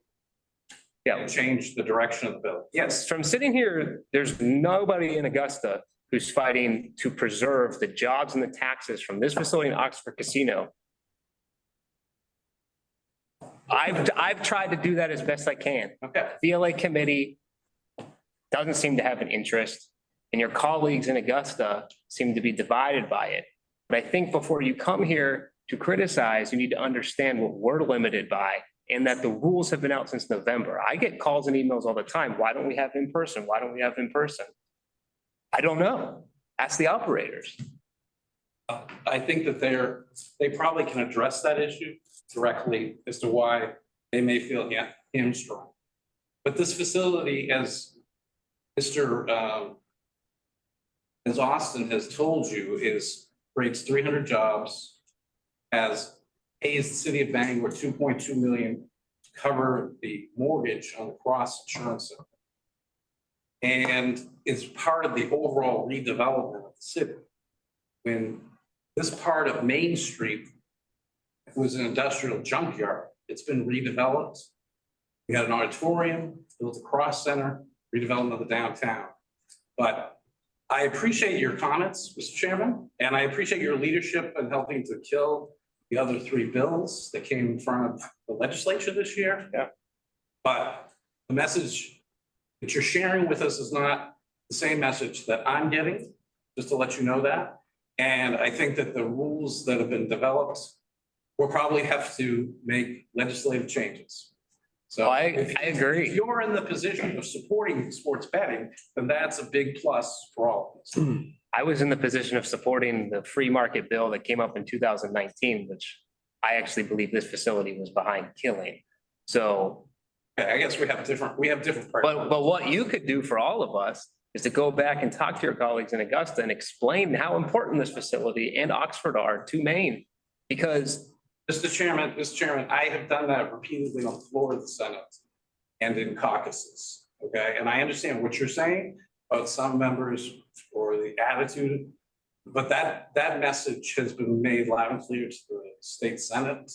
Yeah. Change the direction of the bill. Yes. From sitting here, there's nobody in Augusta who's fighting to preserve the jobs and the taxes from this facility in Oxford Casino. I've tried to do that as best I can. Okay. VLA committee doesn't seem to have an interest, and your colleagues in Augusta seem to be divided by it. But I think before you come here to criticize, you need to understand what we're limited by and that the rules have been out since November. I get calls and emails all the time. Why don't we have in person? Why don't we have in person? I don't know. Ask the operators. I think that they probably can address that issue directly as to why they may feel hamstrung. But this facility, as as Austin has told you, creates 300 jobs, pays the city of Bangor 2.2 million to cover the mortgage on the Cross Insurance Center. And it's part of the overall redevelopment of the city. When this part of Main Street was an industrial junkyard, it's been redeveloped. We had an auditorium, built a cross center, redevelopment of the downtown. But I appreciate your comments, Mr. Chairman, and I appreciate your leadership in helping to kill the other 3 bills that came in front of the legislature this year. Yeah. But the message that you're sharing with us is not the same message that I'm getting, just to let you know that. And I think that the rules that have been developed will probably have to make legislative changes. So I agree. If you're in the position of supporting sports betting, then that's a big plus for all of us. I was in the position of supporting the free market bill that came up in 2019, which I actually believe this facility was behind killing. So, I guess we have different priorities. but what you could do for all of us is to go back and talk to your colleagues in Augusta and explain how important this facility and Oxford are to Maine. Because Mr. Chairman, I have done that repeatedly on the floor of the Senate and in caucuses, okay? And I understand what you're saying about some members or the attitude, but that message has been made loud and clear to the state Senate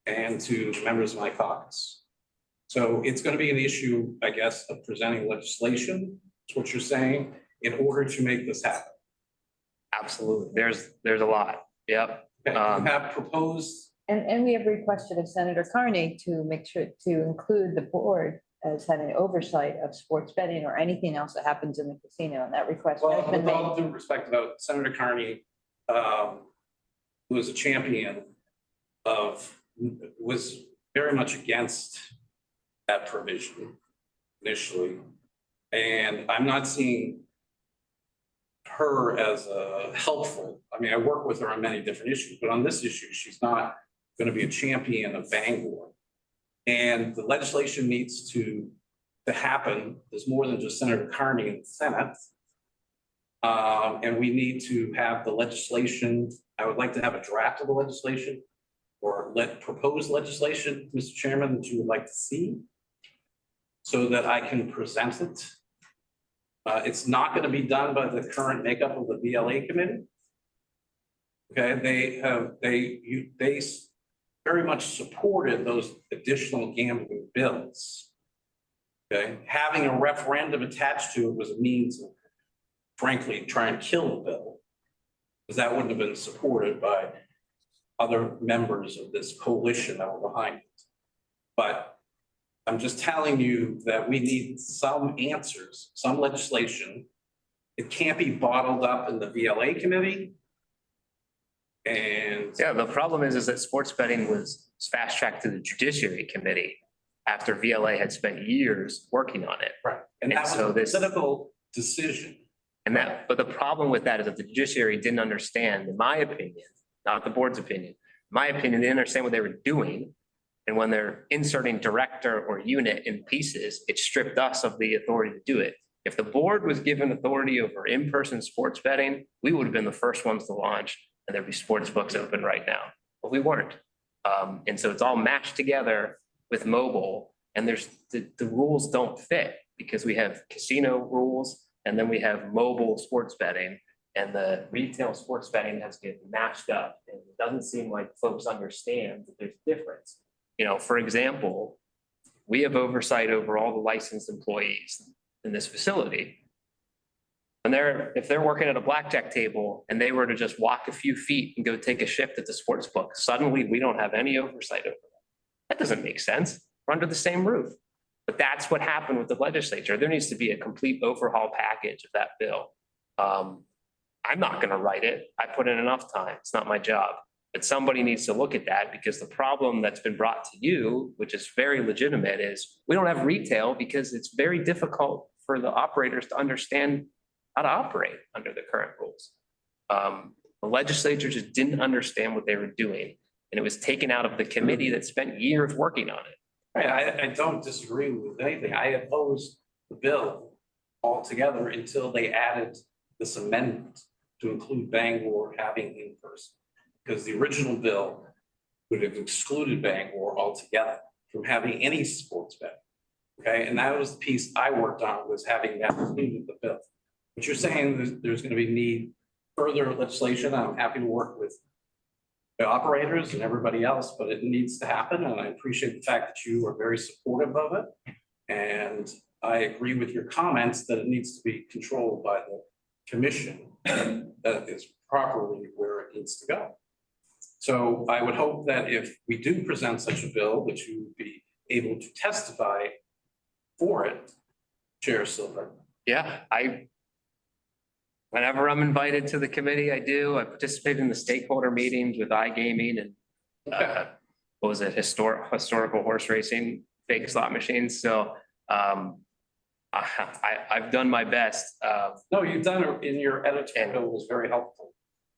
and to the members of my caucus. So it's going to be an issue, I guess, of presenting legislation, is what you're saying, in order to make this happen. absolutely, there's a lot. Yep. Okay, you have proposed. And we have requested of Senator Carney to make sure to include the board as having oversight of sports betting or anything else that happens in the casino, and that request has Well, been with all made. due respect about Senator Carney, who is a champion was very much against that provision initially. And I'm not seeing her as helpful. I mean, I work with her on many different issues, but on this issue, she's not going to be a champion of Bangor. And the legislation needs to happen. There's more than just Senator Carney in the Senate. And we need to have the legislation. I would like to have a draft of the legislation or proposed legislation, Mr. Chairman, that you would like to see so that I can present it. It's not going to be done by the current makeup of the VLA committee. Okay, they very much supported those additional gambling bills. Okay, having a referendum attached to it was a means of, frankly, trying to kill the bill, because that wouldn't have been supported by other members of this coalition that were behind it. But I'm just telling you that we need some answers, some legislation. It can't be bottled up in the VLA committee. And Yeah, the problem is that sports betting was fast tracked to the Judiciary Committee after VLA had spent years working on it. right, and that And so was a this- political decision. But the problem with that is that the judiciary didn't understand, in my opinion, not the board's opinion, my opinion, they didn't understand what they were doing. And when they're inserting director or unit in pieces, it stripped us of the authority to do it. If the board was given authority over in-person sports betting, we would have been the first ones to launch and there'd be sports books open right now, but we weren't. And so it's all mashed together with mobile, and the rules don't fit because we have casino rules and then we have mobile sports betting, and the retail sports betting has get mashed up. And it doesn't seem like folks understand that there's a difference. You know, for example, we have oversight over all the licensed employees in this facility. And if they're working at a blackjack table and they were to just walk a few feet and go take a shift at the sports book, suddenly we don't have any oversight over them. That doesn't make sense. We're under the same roof. But that's what happened with the legislature. There needs to be a complete overhaul package of that bill. I'm not going to write it. I put in enough time. It's not my job. But somebody needs to look at that, because the problem that's been brought to you, which is very legitimate, is we don't have retail because it's very difficult for the operators to understand how to operate under the current rules. The legislature just didn't understand what they were doing, and it was taken out of the committee that spent years working on it. I don't disagree with anything. I opposed the bill altogether until they added this amendment to include Bangor having in person. Because the original bill would have excluded Bangor altogether from having any sports betting. Okay, and that was the piece I worked on, was having that included in the bill. But you're saying there's going to be need further legislation. I'm happy to work with the operators and everybody else, but it needs to happen. And I appreciate the fact that you are very supportive of it. And I agree with your comments that it needs to be controlled by the commission. That is properly where it needs to go. So I would hope that if we do present such a bill, that you would be able to testify for it, Chair Silver. Yeah, whenever I'm invited to the committee, I do. I participate in the stakeholder meetings with iGaming and what was it, historical horse racing, fake slot machines. So I've done my best. No, you've done it in your editorial, was very helpful.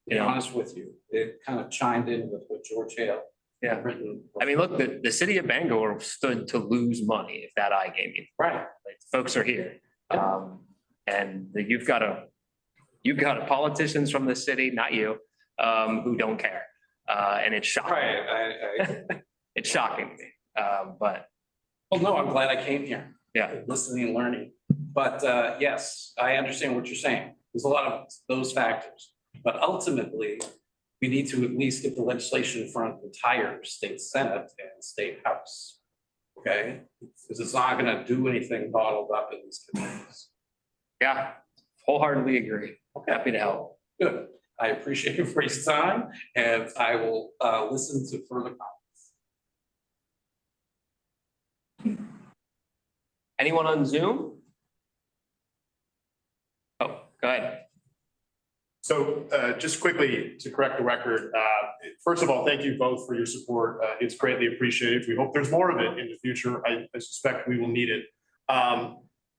To be honest with you, it kind of chimed in with what George Hale had written. I mean, look, the city of Bangor stood to lose money if that iGaming. Right. Like, folks are here. And you've got politicians from the city, not you, who don't care. And it's shocking. Right, It's shocking to me. But well, no, I'm glad I came here. Yeah. Listening and learning. But yes, I understand what you're saying. There's a lot of those factors. But ultimately, we need to at least get the legislation in front of the entire state Senate and state House. Okay? Because it's not going to do anything bottled up in these committees. yeah, wholeheartedly agree. Okay. Happy to help. Good. I appreciate your free time, and I will listen to further comments. Anyone on Zoom? Oh, go ahead. So just quickly to correct the record, first of all, thank you both for your support. It's greatly appreciated. We hope there's more of it in the future. I suspect we will need it.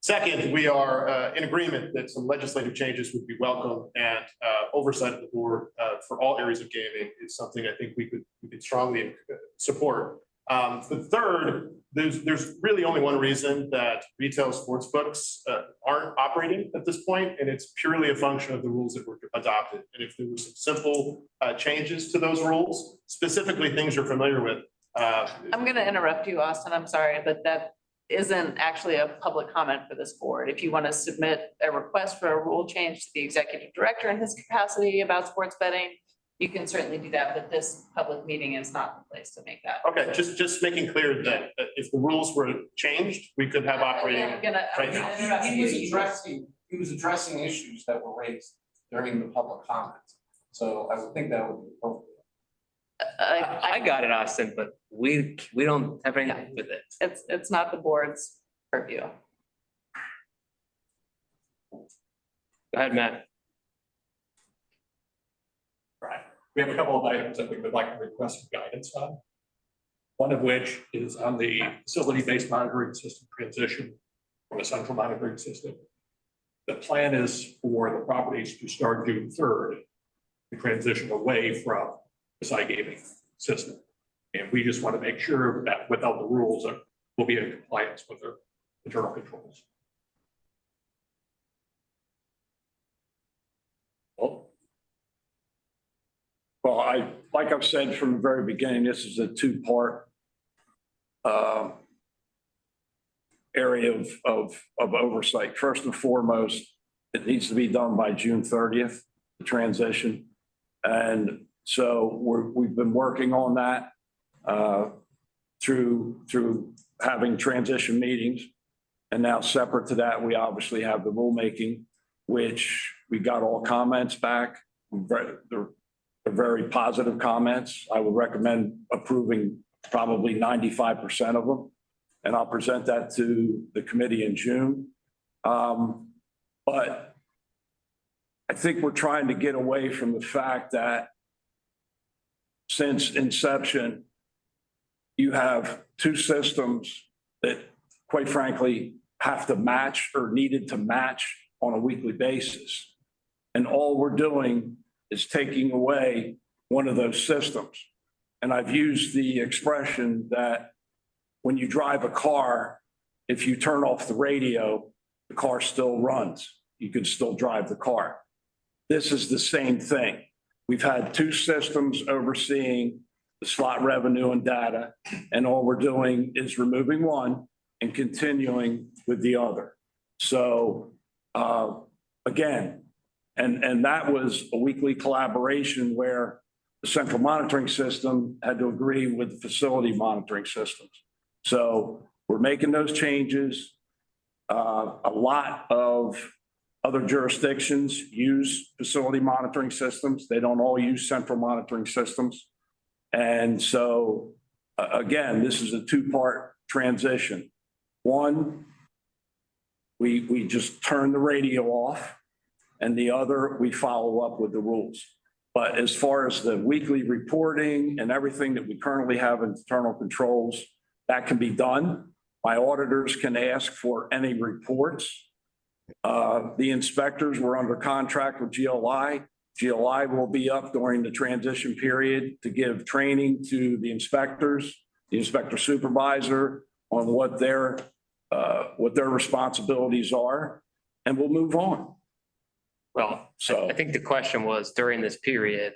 Second, we are in agreement that some legislative changes would be welcome, and oversight of the board for all areas of gaming is something I think we could strongly support. The third, there's really only one reason that retail sports books aren't operating at this point, and it's purely a function of the rules that were adopted. And if there were some simple changes to those rules, specifically things you're familiar with. I'm going to interrupt you, Austin. I'm sorry, but that isn't actually a public comment for this board. If you want to submit a request for a rule change to the executive director in his capacity about sports betting, you can certainly do that, but this public meeting is not the place to make that. Okay, just making clear that if the rules were changed, we could have operating I'm gonna right now. interrupt He was you. addressing issues that were raised during the public comments. So I would think that would be appropriate. I got it, Austin, but we don't have anything with it. It's not the board's purview. Go ahead, Matt. Right. We have a couple of items that we would like to request guidance on. One of which is on the facility-based monitoring system transition from a central monitoring system. The plan is for the properties to start June 3rd to transition away from this iGaming system. And we just want to make sure that without the rules, we'll be in compliance with their internal controls. Well, like I've said from the very beginning, this is a two-part area of oversight. First and foremost, it needs to be done by June 30th, the transition. And so we've been working on that through having transition meetings. And now separate to that, we obviously have the rulemaking, which we got all comments back. They're very positive comments. I would recommend approving probably 95% of them. And I'll present that to the committee in June. But I think we're trying to get away from the fact that since inception, you have two systems that, quite frankly, have to match or needed to match on a weekly basis. And all we're doing is taking away one of those systems. And I've used the expression that when you drive a car, if you turn off the radio, the car still runs. You can still drive the car. This is the same thing. We've had two systems overseeing the slot revenue and data, and all we're doing is removing one and continuing with the other. So again, and that was a weekly collaboration where the central monitoring system had to agree with the facility monitoring systems. So we're making those changes. A lot of other jurisdictions use facility monitoring systems. They don't all use central monitoring systems. And so, again, this is a two-part transition. One, we just turn the radio off, and the other, we follow up with the rules. But as far as the weekly reporting and everything that we currently have in internal controls, that can be done. My auditors can ask for any reports. The inspectors were under contract with GLI. GLI will be up during the transition period to give training to the inspectors, the inspector supervisor on what their responsibilities are, and we'll move on. Well, So I think the question was during this period,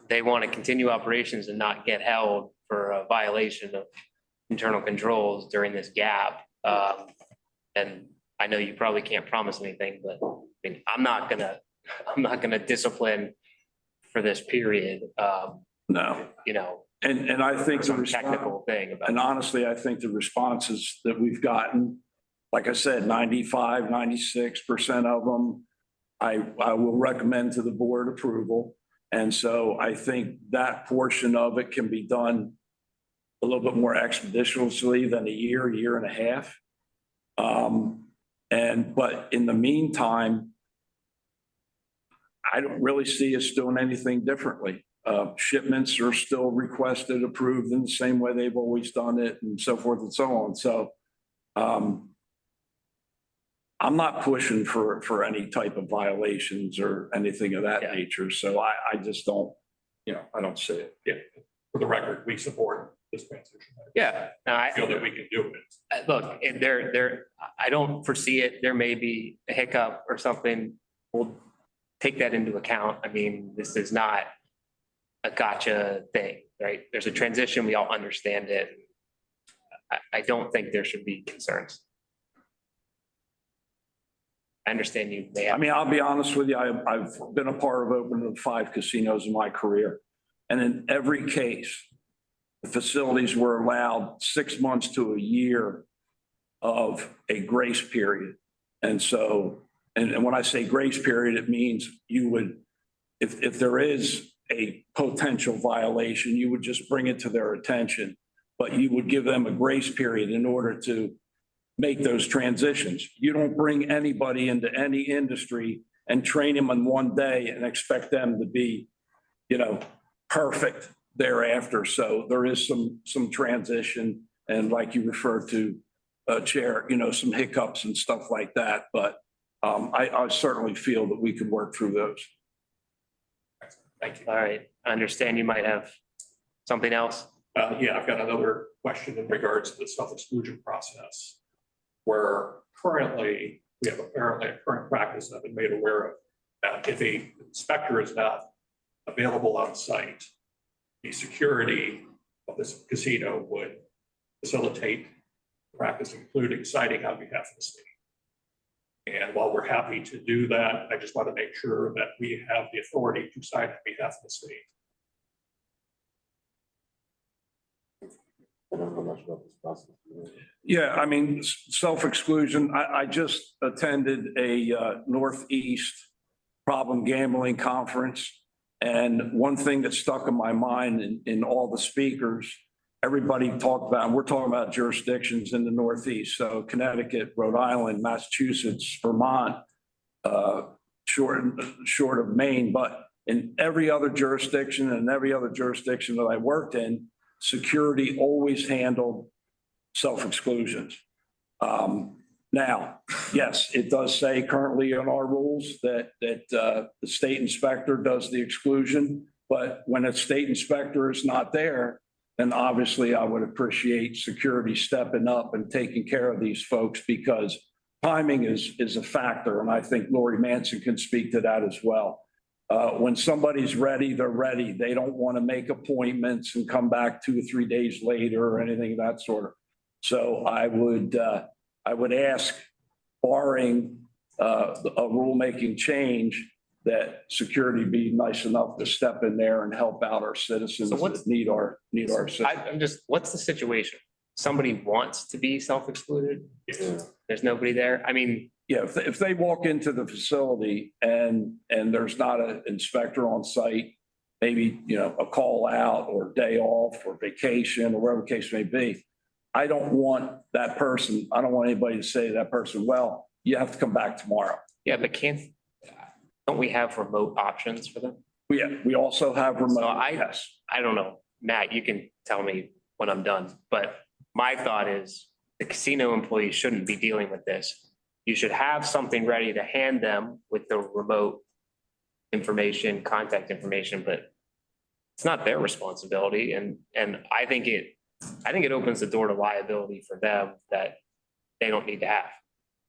they want to continue operations and not get held for a violation of internal controls during this gap. And I know you probably can't promise anything, but I mean, I'm not gonna discipline for this period. no, You know, and I think the some technical thing about. And honestly, I think the responses that we've gotten, like I said, 95, 96% of them, I will recommend to the board approval. And so I think that portion of it can be done a little bit more expeditiously than a year and a half. But in the meantime, I don't really see us doing anything differently. Shipments are still requested, approved in the same way they've always done it, and so forth and so on. So I'm not pushing for any type of violations or anything of that nature. So I just don't, I don't see it. Yeah, for the record, we support this transition. Yeah, no, I feel that we can do it. look, I don't foresee it. There may be a hiccup or something. We'll take that into account. I mean, this is not a gotcha thing, right? There's a transition. We all understand it. I don't think there should be concerns. I understand you may have. I mean, I'll be honest with you. I've been a part of opening 5 casinos in my career. And in every case, the facilities were allowed 6 months to a year of a grace period. And so, and when I say grace period, it means you would, if there is a potential violation, you would just bring it to their attention, but you would give them a grace period in order to make those transitions. You don't bring anybody into any industry and train them in one day and expect them to be, perfect thereafter. So there is some transition, and like you referred to, Chair, some hiccups and stuff like that. But I certainly feel that we could work through those. Thank you. All right, I understand you might have something else. Yeah, I've got another question in regards to the self-exclusion process, where currently we have apparently a current practice I've been made aware of, that if a inspector is not available on site, the security of this casino would facilitate practice, including citing on behalf of the state. And while we're happy to do that, I just want to make sure that we have the authority to cite on behalf of the state. I don't know much about this process. Yeah, I mean, self-exclusion, I just attended a Northeast problem gambling conference. And one thing that stuck in my mind in all the speakers, everybody talked about, and we're talking about jurisdictions in the Northeast. So Connecticut, Rhode Island, Massachusetts, Vermont, short of Maine, but in every other jurisdiction and every other jurisdiction that I worked in, security always handled self-exclusions. Now, yes, it does say currently in our rules that the state inspector does the exclusion. But when a state inspector is not there, then obviously I would appreciate security stepping up and taking care of these folks because timing is a factor. And I think Lori Manson can speak to that as well. When somebody's ready, they're ready. They don't want to make appointments and come back 2 or 3 days later or anything of that sort. So I would ask, barring a rulemaking change, that security be nice enough to step in there and help out our citizens So what's- that need our assistance. I'm just, what's the situation? Somebody wants to be self-excluded? There's nobody there? I mean, Yeah, if they walk into the facility and there's not an inspector on site, maybe, a call out or day off or vacation or whatever the case may be. I don't want anybody to say to that person, well, you have to come back tomorrow. yeah, but don't we have remote options for them? We also have remote. So I don't know, Matt, you can tell me when I'm done, but my thought is the casino employees shouldn't be dealing with this. You should have something ready to hand them with the remote information, contact information, but it's not their responsibility. And I think it opens the door to liability for them that they don't need to have.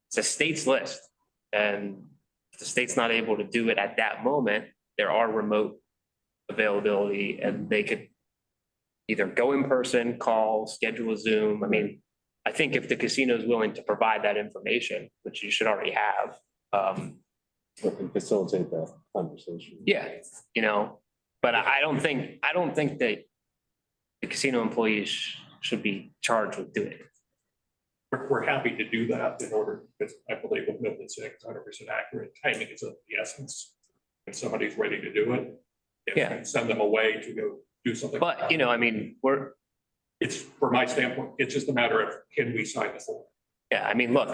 It's a state's list. And if the state's not able to do it at that moment, there are remote availability and they could either go in person, call, schedule a Zoom. I mean, I think if the casino is willing to provide that information, which you should already have, Facilitate that conversation. yeah, but I don't think that the casino employees should be charged with doing it. We're happy to do that in order, because I believe what Milton said is 100% accurate. Timing is of the essence. If somebody's ready to do it, Yeah. send them away to go do something. But, I mean, It's, from my standpoint, it's just a matter of, can we sign the form? yeah, I mean, look,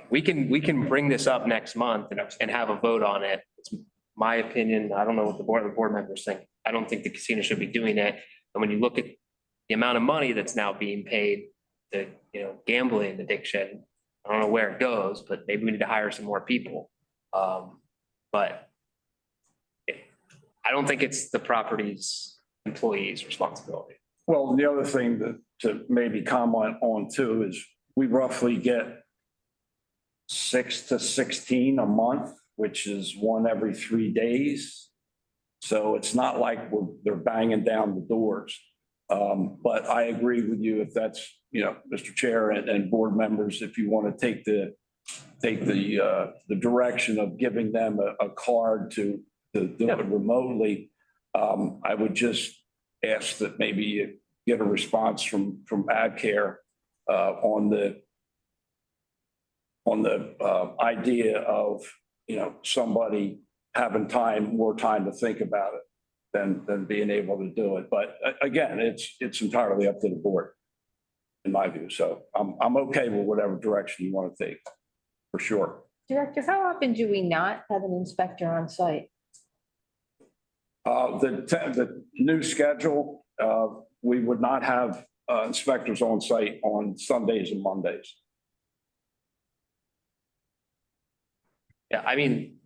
we can bring this up next month and have a vote on it. It's my opinion. I don't know what the board members think. I don't think the casino should be doing it. And when you look at the amount of money that's now being paid to, gambling addiction, I don't know where it goes, but maybe we need to hire some more people. But I don't think it's the property's employees' responsibility. Well, the other thing to maybe comment on too is we roughly get 6 to 16 a month, which is one every 3 days. So it's not like they're banging down the doors. But I agree with you if that's, Mr. Chair and board members, if you want to take the direction of giving them a card to do it remotely. I would just ask that maybe you get a response from AdCare on the idea of, somebody having more time to think about it than being able to do it. But again, it's entirely up to the board, in my view. So I'm okay with whatever direction you want to take, for sure. Director, how often do we not have an inspector on site? The new schedule, we would not have inspectors on site on Sundays and Mondays. Yeah, I mean,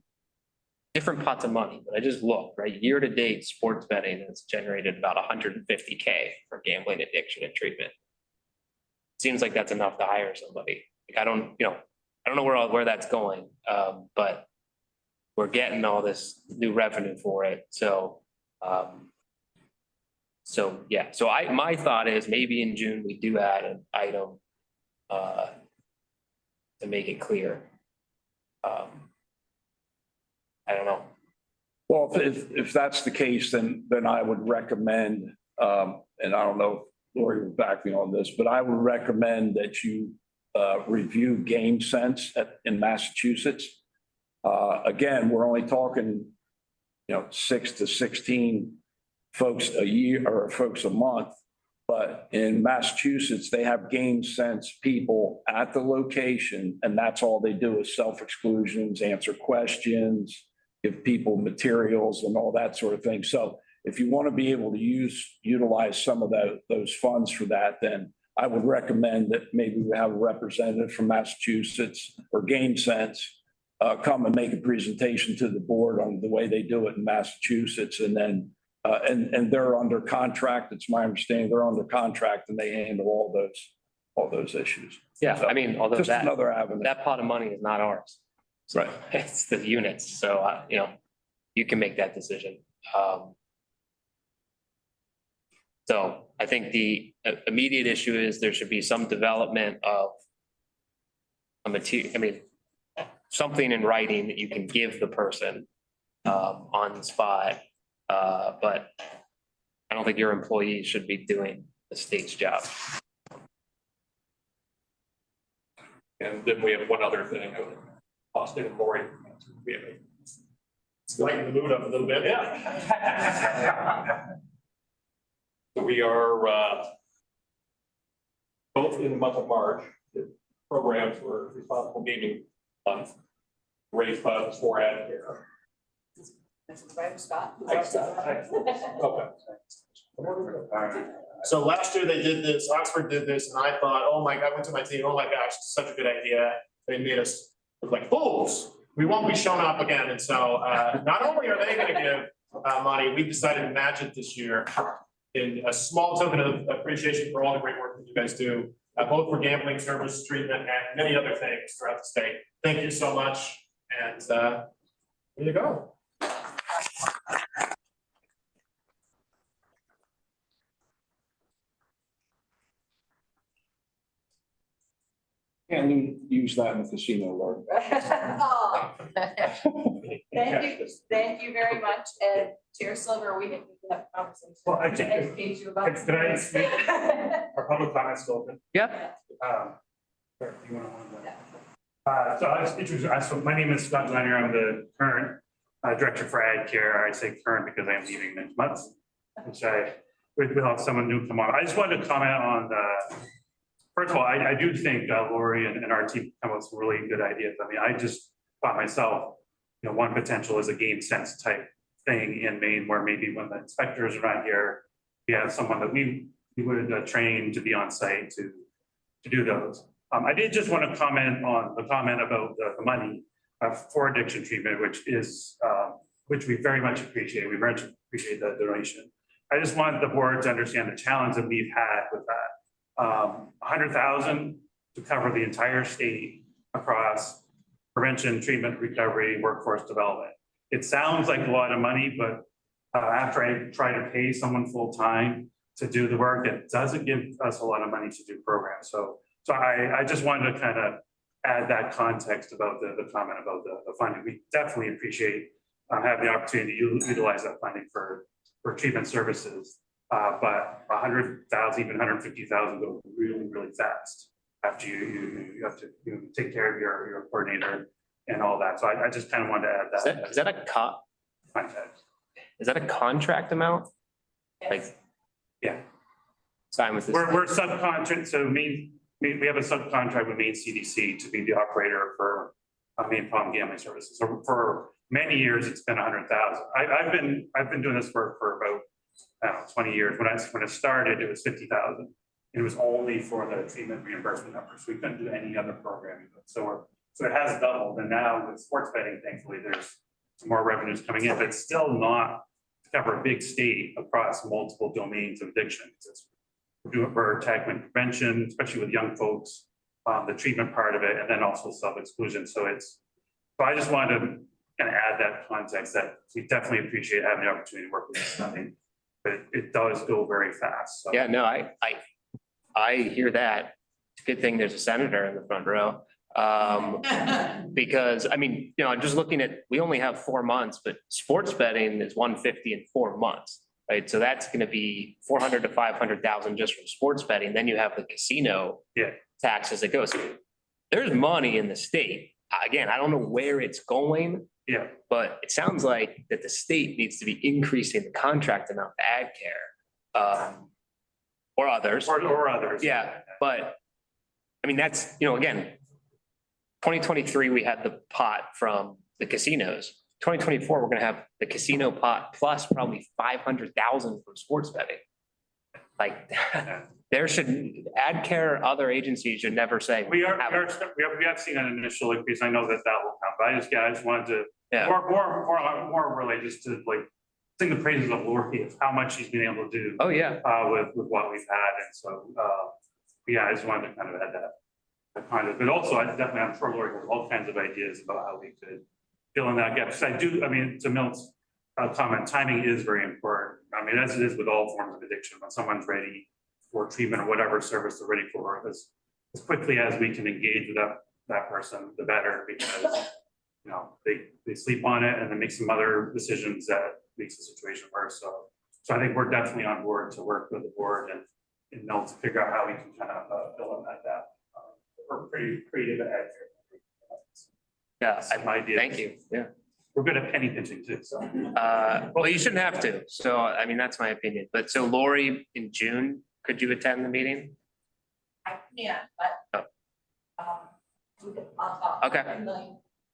different pots of money, but I just looked, right? Year to date, sports betting has generated about 150K for gambling addiction and treatment. Seems like that's enough to hire somebody. Like, I don't know where that's going, but we're getting all this new revenue for it. So, yeah, so my thought is maybe in June, we do add an item to make it clear. I don't know. Well, if that's the case, then I would recommend, and I don't know if Lori will back me on this, but I would recommend that you review Game Sense in Massachusetts. Again, we're only talking, 6 to 16 folks a year or folks a month. But in Massachusetts, they have Game Sense people at the location, and that's all they do is self-exclusions, answer questions, give people materials and all that sort of thing. So if you want to be able to utilize some of those funds for that, then I would recommend that maybe we have a representative from Massachusetts or Game Sense come and make a presentation to the board on the way they do it in Massachusetts. And then, and they're under contract. It's my understanding they're under contract and they handle all those issues. Yeah, I mean, although Just that, another avenue. that pot of money is not ours. Right. It's the units, so, you know, you can make that decision. So I think the immediate issue is there should be some development of a material, I mean, something in writing that you can give the person on the spot. But I don't think your employees should be doing the state's job. And then we have one other thing, Austin and Lori. We have a- Lighten the mood up a little bit. Yeah. So we are both in the month of March, the programs for responsible gaming month, raise funds for ad care. This is right, Scott. Thanks, Scott. Okay. So last year they did this, Oxford did this, and I thought, oh my God, I went to my team, oh my gosh, it's such a good idea. They made us look like fools. We won't be showing up again. And so not only are they gonna give money, we decided to match it this year in a small token of appreciation for all the great work that you guys do, both for gambling service treatment and many other things throughout the state. Thank you so much. And there you go. Can't use that in the casino, Lord. Oh. Thank you very much, and Chair Silver, we didn't have a conversation. Well, I think- To educate you about. Could I speak? Our public comments still open. Yep. Sure, you wanna so I was introduced, so my name is Scott Glenner. I'm the current director for Ad Care. I say current because I am leaving next month, which we'll have someone new come on. I just wanted to comment on first of all, I do think Lori and our team come up with some really good ideas. I mean, I just thought myself, you know, one potential is a Game Sense type thing in Maine where maybe when the inspectors are not here, we have someone that we would train to be on site to do those. I did just want to comment on the comment about the money for addiction treatment, which we very much appreciate. We very much appreciate the donation. I just wanted the board to understand the challenge that we've had with that. $100,000 to cover the entire state across prevention, treatment, recovery, workforce development. It sounds like a lot of money, but after I try to pay someone full-time to do the work, it doesn't give us a lot of money to do programs. So I just wanted to kind of add that context about the comment about the funding. We definitely appreciate having the opportunity to utilize that funding for treatment services. But 100,000, even 150,000 go really, really fast after you have to take care of your coordinator and all that. So I just kind of wanted to add that. Is that a Context. is that a contract amount? Like, Yeah. sign with this. We're subcontract, so we have a subcontract with Maine CDC to be the operator for Maine Palm Gambling Services. So for many years, it's been 100,000. I've been doing this work for about, I don't know, 20 years. When it started, it was 50,000. It was only for the treatment reimbursement numbers. We couldn't do any other programming. So it has doubled. And now with sports betting, thankfully, there's some more revenues coming in, but it's still not to cover a big state across multiple domains of addiction. We're tackling prevention, especially with young folks, the treatment part of it, and then also self-exclusion. So I just wanted to kind of add that context that we definitely appreciate having the opportunity to work with this funding, but it does go very fast. So. Yeah, no, I hear that. It's a good thing there's a senator in the front row. Because, I mean, you know, I'm just looking at, we only have 4 months, but sports betting is 150 in 4 months, right? So that's gonna be 400 to 500,000 just from sports betting. Then you have the casino taxes that goes. There's money in the state. Again, I don't know where it's going. Yeah. But it sounds like that the state needs to be increasing the contract amount to Ad Care, or others. Or others. Yeah, but, I mean, that's, you know, again, 2023, we had the pot from the casinos. 2024, we're gonna have the casino pot plus probably 500,000 from sports betting. Like, There should, AdCare, other agencies should never say. We are, have it. we have seen an initial increase. I know that will come, but I just wanted to, Yeah. more really just to like sing the praises of Lori of how much she's been able to do. Oh, yeah. With what we've had. And so, yeah, I just wanted to kind of add that kind of, but also I definitely, I'm sure Lori has all kinds of ideas about how we could fill in that gap. Because I mean, to Milt's comment, timing is very important. I mean, as it is with all forms of addiction, when someone's ready for treatment or whatever service they're ready for, as quickly as we can engage with that person, the better, because, you know, they sleep on it and then make some other decisions that makes the situation worse. So I think we're definitely on board to work with the board and Mel to figure out how we can kind of fill in that gap. We're pretty creative at it. Yeah, Some ideas. thank you. Yeah. We're good at penny pinching too, so. Well, you shouldn't have to. So, I mean, that's my opinion. But so Lori, in June, could you attend the meeting? Yeah, but. Okay.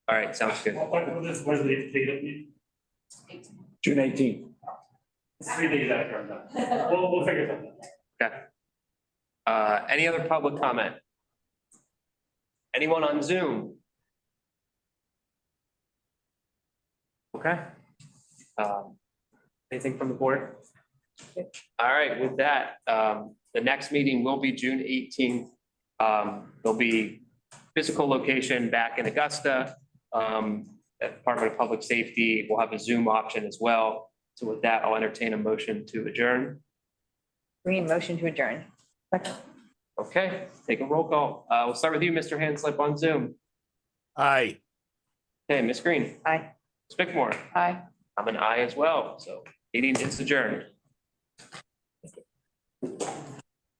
All right, sounds good. What is the date of the? June 18th. 3 days after I'm done. We'll figure something out. Okay. Any other public comment? Anyone on Zoom? Okay. Anything from the board? All right, with that, the next meeting will be June 18th. There'll be physical location back in Augusta. Department of Public Safety will have a Zoom option as well. So with that, I'll entertain a motion to adjourn. Green, motion to adjourn. Okay, take a roll call. We'll start with you, Mr. Hanslip on Zoom. Aye. Okay, Ms. Green. Aye. Ms. Bickmore. Aye. I'm an aye as well, so meeting is adjourned.